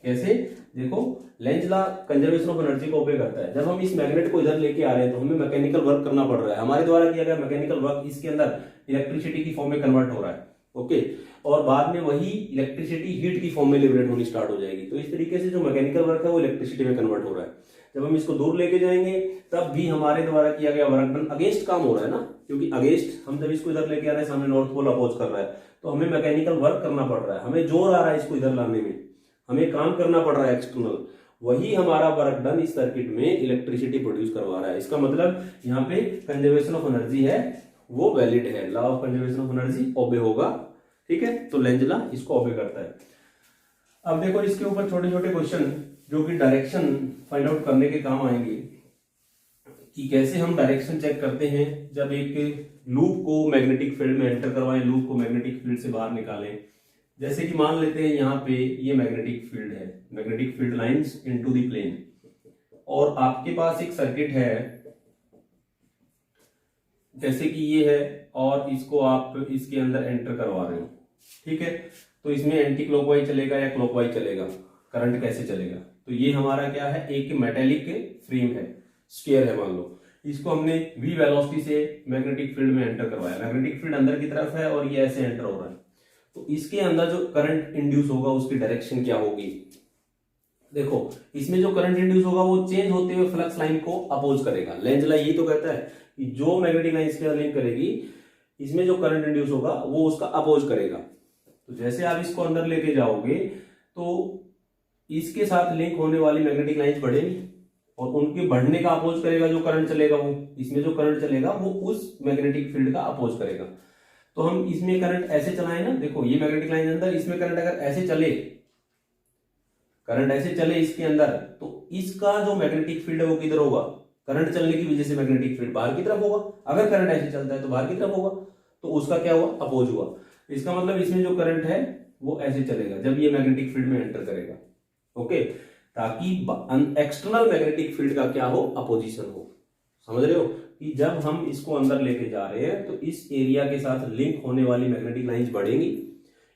S1: कैसे? देखो, Lenz law conservation of energy को ओबे करता है। जब हम इस मैग्नेट को इधर लेके आ रहे हैं तो हमें मैकेनिकल वर्क करना पड़ रहा है, हमारे द्वारा किया गया मैकेनिकल वर्क इसके अंदर इलेक्ट्रिसिटी की फॉर्म में कन्वर्ट हो रहा है। ओके, और बाद में वही इलेक्ट्रिसिटी हीट की फॉर्म में लिबरेट होनी स्टार्ट हो जाएगी। तो इस तरीके से जो मैकेनिकल वर्क है वो इलेक्ट्रिसिटी में कन्वर्ट हो रहा है। जब हम इसको दूर लेके जाएंगे तब भी हमारे द्वारा किया गया वर्क डन अगेंस्ट काम हो रहा है ना, क्योंकि अगेंस्ट हम जब इसको इधर लेके आ रहे हैं, सामने नॉर्थ पोल अपोज कर रहा है, तो हमें मैकेनिकल वर्क करना पड़ रहा है, हमें जोर आ रहा है इसको इधर लाने में, हमें काम करना पड़ रहा है एक्सटर्नल। वही हमारा वर्क डन इस सर्किट में इलेक्ट्रिसिटी प्रोड्यूस करवा रहा है। इसका मतलब यहाँ पे कंजर्वेशन ऑफ एनर्जी है वो वैलिड है, law of conservation of energy obey होगा। ठीक है, तो लेंज लॉ इसको ओबे करता है। अब देखो इसके ऊपर छोटे छोटे क्वेश्चन जो कि डायरेक्शन फाइंड आउट करने के काम आएंगे कि कैसे हम डायरेक्शन चेक करते हैं जब एक लूप को मैग्नेटिक फील्ड में एंटर करवाएं, लूप को मैग्नेटिक फील्ड से बाहर निकालें। जैसे कि मान लेते हैं यहाँ पे ये मैग्नेटिक फील्ड है, magnetic field lines into the plane, और आपके पास एक सर्किट है जैसे कि ये है, और इसको आप इसके अंदर एंटर करवा रहे हो। ठीक है, तो इसमें एंटी क्लॉकवाइज चलेगा या क्लॉकवाइज चलेगा, करंट कैसे चलेगा? तो ये हमारा क्या है, एक मेटेलिक फ्रेम है, स्फीयर है मान लो, इसको हमने v वेलोसिटी से मैग्नेटिक फील्ड में एंटर करवाया। मैग्नेटिक फील्ड अंदर की तरफ है और ये ऐसे एंटर हो रहा है, तो इसके अंदर जो करंट इंड्यूस होगा उसकी डायरेक्शन क्या होगी? देखो, इसमें जो करंट इंड्यूस होगा वो चेंज होते हुए फ्लक्स लाइन को अपोज करेगा। लेंज लॉ ये तो कहता है कि जो मैग्नेटिक लाइन इसके साथ लिंक करेगी, इसमें जो करंट इंड्यूस होगा वो उसका अपोज करेगा। तो जैसे आप इसको अंदर लेके जाओगे तो इसके साथ लिंक होने वाली मैग्नेटिक लाइंस बढ़ेगी और उनके बढ़ने का अपोज करेगा जो करंट चलेगा, वो इसमें जो करंट चलेगा वो उस मैग्नेटिक फील्ड का अपोज करेगा। तो हम इसमें करंट ऐसे चलाएं ना, देखो ये मैग्नेटिक लाइन अंदर, इसमें करंट अगर ऐसे चले, करंट ऐसे चले इसके अंदर, तो इसका जो मैग्नेटिक फील्ड है वो किधर होगा? करंट चलने की वजह से मैग्नेटिक फील्ड बाहर की तरफ होगा। अगर करंट ऐसे चलता है तो बाहर की तरफ होगा, तो उसका क्या हुआ? अपोज हुआ। इसका मतलब इसमें जो करंट है वो ऐसे चलेगा जब ये मैग्नेटिक फील्ड में एंटर करेगा। ओके, ताकि एक्सटर्नल मैग्नेटिक फील्ड का क्या हो? अपोजिशन हो। समझ रहे हो कि जब हम इसको अंदर लेके जा रहे हैं तो इस एरिया के साथ लिंक होने वाली मैग्नेटिक लाइंस बढ़ेंगी,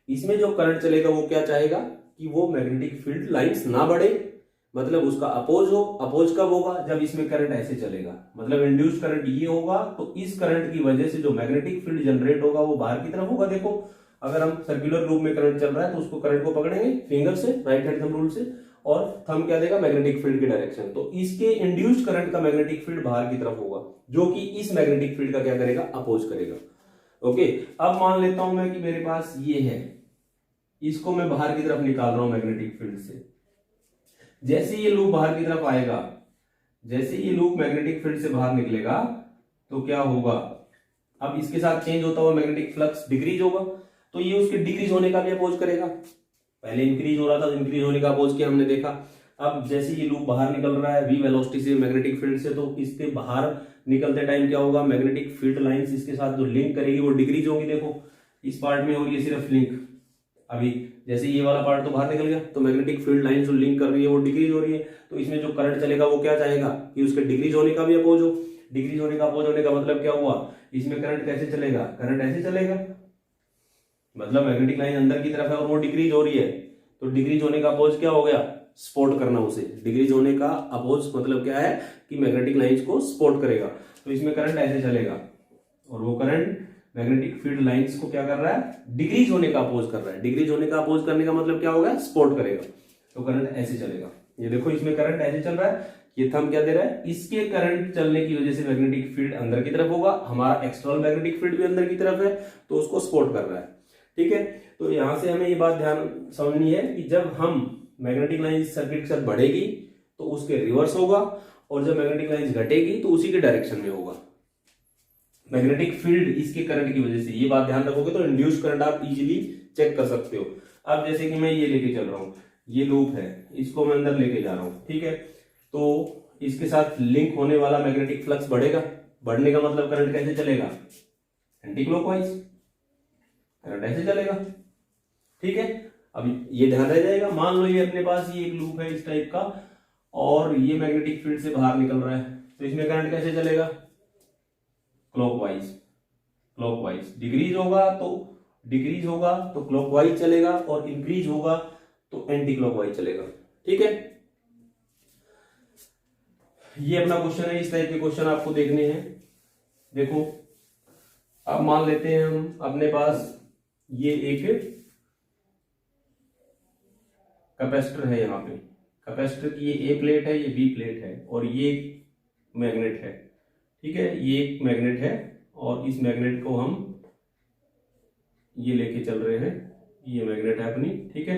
S1: इसमें जो करंट चलेगा वो क्या चाहेगा कि वो मैग्नेटिक फील्ड लाइंस ना बढ़े, मतलब उसका अपोज हो। अपोज कब होगा? जब इसमें करंट ऐसे चलेगा, मतलब इंड्यूस करंट ये होगा, तो इस करंट की वजह से जो मैग्नेटिक फील्ड जनरेट होगा वो बाहर की तरफ होगा। देखो, अगर हम सर्कुलर रूप में करंट चल रहा है तो उसको करंट को पकड़ेंगे फिंगर से, राइट हैंड थंब रूल से, और थंब क्या देगा? मैग्नेटिक फील्ड की डायरेक्शन। तो इसके इंड्यूस्ड करंट का मैग्नेटिक फील्ड बाहर की तरफ होगा, जो कि इस मैग्नेटिक फील्ड का क्या करेगा? अपोज करेगा। ओके, अब मान लेता हूं मैं कि मेरे पास ये है, इसको मैं बाहर की तरफ निकाल रहा हूं मैग्नेटिक फील्ड से। जैसे ये लूप बाहर की तरफ आएगा, जैसे ये लूप मैग्नेटिक फील्ड से बाहर निकलेगा तो क्या होगा? अब इसके साथ चेंज होता हुआ मैग्नेटिक फ्लक्स डिक्रीज होगा, तो ये उसके डिक्रीज होने का भी अपोज करेगा। पहले इंक्रीज हो रहा था, इंक्रीज होने का अपोज किया हमने देखा। अब जैसे ये लूप बाहर निकल रहा है v वेलोसिटी से मैग्नेटिक फील्ड से, तो इसके बाहर निकलते टाइम क्या होगा? मैग्नेटिक फील्ड लाइंस इसके साथ जो लिंक करेगी वो डिक्रीज होगी। देखो, इस पार्ट में हो रही है सिर्फ लिंक, अभी जैसे ये वाला पार्ट तो बाहर निकल गया, तो मैग्नेटिक फील्ड लाइन जो लिंक कर रही है वो डिक्रीज हो रही है। तो इसमें जो करंट चलेगा वो क्या चाहेगा कि उसके डिक्रीज होने का भी अपोज हो। डिक्रीज होने का अपोज होने का मतलब क्या हुआ? इसमें करंट कैसे चलेगा? करंट ऐसे चलेगा, मतलब मैग्नेटिक लाइन अंदर की तरफ है और वो डिक्रीज हो रही है, तो डिक्रीज होने का अपोज क्या हो गया? सपोर्ट करना उसे। डिक्रीज होने का अपोज मतलब क्या है कि मैग्नेटिक लाइंस को सपोर्ट करेगा, तो इसमें करंट ऐसे चलेगा। और वो करंट मैग्नेटिक फील्ड लाइंस को क्या कर रहा है, डिक्रीज होने का अपोज कर रहा है। डिक्रीज होने का अपोज करने का मतलब क्या होगा, सपोर्ट करेगा, तो करंट ऐसे चलेगा। ये देखो इसमें करंट ऐसे चल रहा है, ये थंब क्या दे रहा है, इसके करंट चलने की वजह से मैग्नेटिक फील्ड अंदर की तरफ होगा, हमारा एक्सटर्नल मैग्नेटिक फील्ड भी अंदर की तरफ है, तो उसको सपोर्ट कर रहा है। ठीक है, तो यहां से हमें ये बात ध्यान समझनी है कि जब हम मैग्नेटिक लाइन सर्किट के साथ बढ़ेगी तो उसके रिवर्स होगा, और जब मैग्नेटिक लाइन घटेगी तो उसी के डायरेक्शन में होगा मैग्नेटिक फील्ड इसके करंट की वजह से। ये बात ध्यान रखोगे तो इंड्यूस करंट आप इजीली चेक कर सकते हो। अब जैसे कि मैं ये लेके चल रहा हूं, ये लूप है, इसको मैं अंदर लेके जा रहा हूं, ठीक है, तो इसके साथ लिंक होने वाला मैग्नेटिक फ्लक्स बढ़ेगा। बढ़ने का मतलब करंट कैसे चलेगा, एंटी क्लॉकवाइज, करंट ऐसे चलेगा। ठीक है, अब ये ध्यान रह जाएगा। मान लो ये अपने पास ये एक लूप है इस टाइप का, और ये मैग्नेटिक फील्ड से बाहर निकल रहा है, तो इसमें करंट कैसे चलेगा, क्लॉकवाइज। क्लॉकवाइज डिक्रीज होगा तो क्लॉकवाइज चलेगा, और इंक्रीज होगा तो एंटी क्लॉकवाइज चलेगा। ठीक है, ये अपना क्वेश्चन है। इस टाइप के क्वेश्चन आपको देखने हैं। देखो अब मान लेते हैं हम अपने पास ये एक कैपेसिटर है, यहाँ पे कैपेसिटर की ये ए प्लेट है, ये बी प्लेट है, और ये मैग्नेट है। ठीक है, ये एक मैग्नेट है, और इस मैग्नेट को हम ये लेके चल रहे हैं, ये मैग्नेट है अपनी। ठीक है,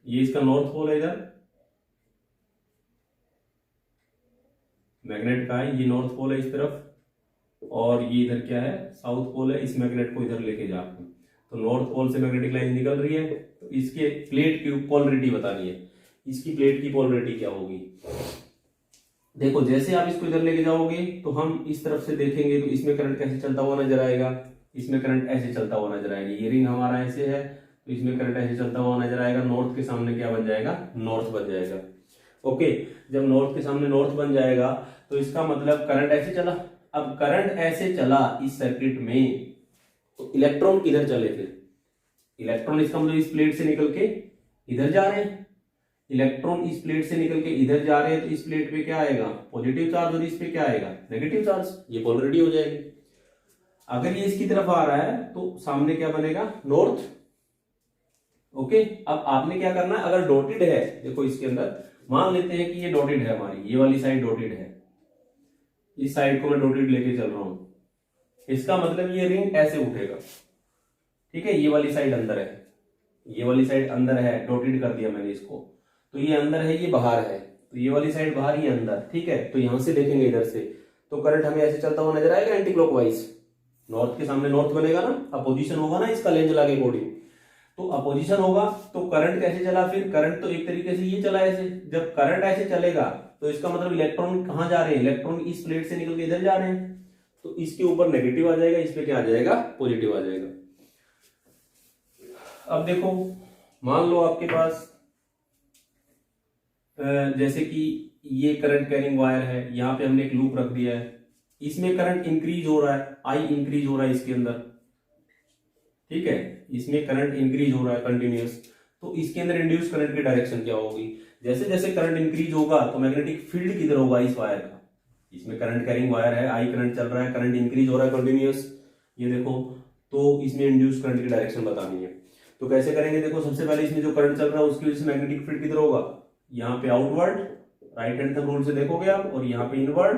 S1: ये इसका नॉर्थ पोल है, इधर मैग्नेट का है, ये नॉर्थ पोल है इस तरफ, और ये इधर क्या है, साउथ पोल है। इस मैग्नेट को इधर लेके जा रहे हैं, तो नॉर्थ पोल से मैग्नेटिक लाइन निकल रही है, तो इसके प्लेट की पोलरिटी बतानी है, इसकी प्लेट की पोलरिटी क्या होगी। देखो जैसे आप इसको इधर लेके जाओगे तो हम इस तरफ से देखेंगे तो इसमें करंट कैसे चलता हुआ नजर आएगा, इसमें करंट ऐसे चलता हुआ नजर आएगा। ये रिंग हमारा ऐसे है, तो इसमें करंट ऐसे चलता हुआ नजर आएगा। नॉर्थ के सामने क्या बन जाएगा, नॉर्थ बन जाएगा। ओके, जब नॉर्थ के सामने नॉर्थ बन जाएगा तो इसका मतलब करंट ऐसे चला। अब करंट ऐसे चला इस सर्किट में, तो इलेक्ट्रॉन किधर चले फिर, इलेक्ट्रॉन इसका मतलब इस प्लेट से निकल के इधर जा रहे हैं। इलेक्ट्रॉन इस प्लेट से निकल के इधर जा रहे हैं, तो इस प्लेट पे क्या आएगा, पॉजिटिव चार्ज, और इस पे क्या आएगा, नेगेटिव चार्ज। ये पोलरिटी हो जाएगी। अगर ये इसकी तरफ आ रहा है तो सामने क्या बनेगा, नॉर्थ। ओके, अब आपने क्या करना है, अगर डॉटेड है, देखो इसके अंदर मान लेते हैं कि ये डॉटेड है, हमारी ये वाली साइड डॉटेड है, इस साइड को मैं डॉटेड लेके चल रहा हूं, इसका मतलब ये रिंग ऐसे उठेगा। ठीक है, ये वाली साइड अंदर है, ये वाली साइड अंदर है, डॉटेड कर दिया मैंने इसको, तो ये अंदर है, ये बाहर है, तो ये वाली साइड बाहर, ये अंदर। ठीक है, तो यहां से देखेंगे इधर से, तो करंट हमें ऐसे चलता हुआ नजर आएगा एंटी क्लॉकवाइज। नॉर्थ के सामने नॉर्थ बनेगा ना, अपोजिशन होगा ना इसका लेंज लॉ के अकॉर्डिंग, तो अपोजिशन होगा, तो करंट कैसे चला फिर, करंट तो एक तरीके से ये चला ऐसे। जब करंट ऐसे चलेगा तो इसका मतलब इलेक्ट्रॉन कहां जा रहे हैं, इलेक्ट्रॉन इस प्लेट से निकल के इधर जा रहे हैं, तो इसके ऊपर नेगेटिव आ जाएगा, इस पे क्या आ जाएगा, पॉजिटिव आ जाएगा। अब देखो मान लो आपके पास जैसे कि ये करंट कैरिंग वायर है, यहाँ पे हमने एक लूप रख दिया है, इसमें करंट इंक्रीज हो रहा है, आई इंक्रीज हो रहा है इसके अंदर। ठीक है, इसमें करंट इंक्रीज हो रहा है कंटिन्यूअस, तो इसके अंदर इंड्यूस करंट की डायरेक्शन क्या होगी, जैसे जैसे करंट इंक्रीज होगा तो मैग्नेटिक फील्ड किधर होगा, इस वायर का। इसमें करंट कैरिंग वायर है, आई करंट चल रहा है, करंट इंक्रीज हो रहा है कंटिन्यूअस, ये देखो, तो इसमें इंड्यूस करंट की डायरेक्शन बतानी है। तो कैसे करेंगे, देखो सबसे पहले इसमें जो करंट चल रहा है उसकी वजह से मैग्नेटिक फील्ड किधर होगा, यहाँ पे outward, right hand thumb rule से देखोगे आप, और यहाँ पे इनवर्ड।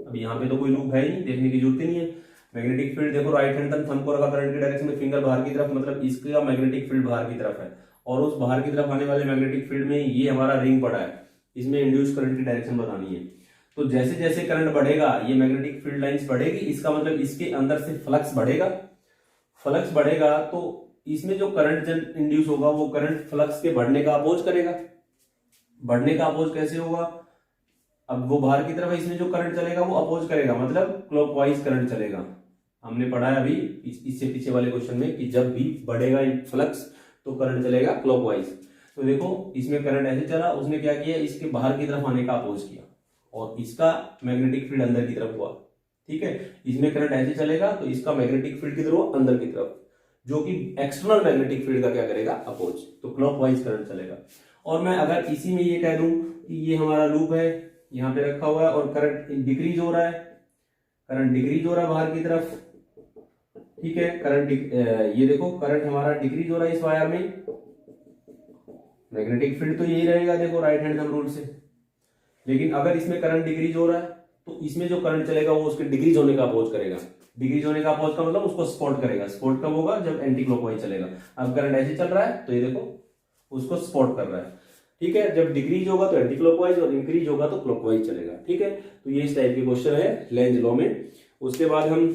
S1: अब यहाँ पे तो कोई लूप है ही नहीं, देखने की जरूरत ही नहीं है। मैग्नेटिक फील्ड देखो, राइट हैंड थंब को रखा करंट की डायरेक्शन में, फिंगर बाहर की तरफ, मतलब इसका मैग्नेटिक फील्ड बाहर की तरफ है, और उस बाहर की तरफ आने वाले मैग्नेटिक फील्ड में ये हमारा रिंग पड़ा है, इसमें इंड्यूस करंट की डायरेक्शन बतानी है। तो जैसे जैसे करंट बढ़ेगा, ये मैग्नेटिक फील्ड लाइंस बढ़ेगी, इसका मतलब इसके अंदर से फ्लक्स बढ़ेगा। फ्लक्स बढ़ेगा तो इसमें जो करंट इंड्यूस होगा वो करंट फ्लक्स के बढ़ने का अपोज करेगा। बढ़ने का अपोज कैसे होगा, अब वो बाहर की तरफ है, इसमें जो करंट चलेगा वो अपोज करेगा, मतलब क्लॉकवाइज करंट चलेगा। हमने पढ़ा है अभी इससे पीछे वाले क्वेश्चन में कि जब भी बढ़ेगा फ्लक्स तो करंट चलेगा क्लॉकवाइज। तो देखो इसमें करंट ऐसे चला, उसने क्या किया, इसके बाहर की तरफ आने का अपोज किया, और इसका मैग्नेटिक फील्ड अंदर की तरफ हुआ। ठीक है, इसमें करंट ऐसे चलेगा तो इसका मैग्नेटिक फील्ड किधर हुआ, अंदर की तरफ, जो कि एक्सटर्नल मैग्नेटिक फील्ड का क्या करेगा, अपोज, तो क्लॉकवाइज करंट चलेगा। और मैं अगर इसी में ये कह दूं कि ये हमारा लूप है, यहाँ पे रखा हुआ है और करंट डिक्रीज हो रहा है, करंट डिक्रीज हो रहा है बाहर की तरफ, ठीक है। करंट ये देखो करंट हमारा डिक्रीज हो रहा है इस वायर में, मैग्नेटिक फील्ड तो यही रहेगा देखो राइट हैंड थंब रूल से। लेकिन अगर इसमें करंट डिक्रीज हो रहा है तो इसमें जो करंट चलेगा वो उसके डिक्रीज होने का अपोज करेगा। डिक्रीज होने का अपोज का मतलब उसको सपोर्ट करेगा। सपोर्ट कब होगा? जब एंटी क्लॉकवाइज चलेगा। अब करंट ऐसे चल रहा है तो ये देखो उसको सपोर्ट कर रहा है, ठीक है। जब डिक्रीज होगा तो एंटी क्लॉकवाइज और इंक्रीज होगा तो क्लॉकवाइज चलेगा, ठीक है। तो ये इस टाइप के क्वेश्चन है लेंज लॉ में। उसके बाद हम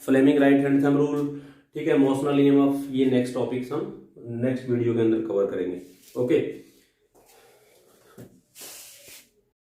S1: Fleming right hand thumb rule, ठीक है, मोशनल ईएमएफ, ये नेक्स्ट टॉपिक्स हम नेक्स्ट वीडियो के अंदर कवर करेंगे। ओके।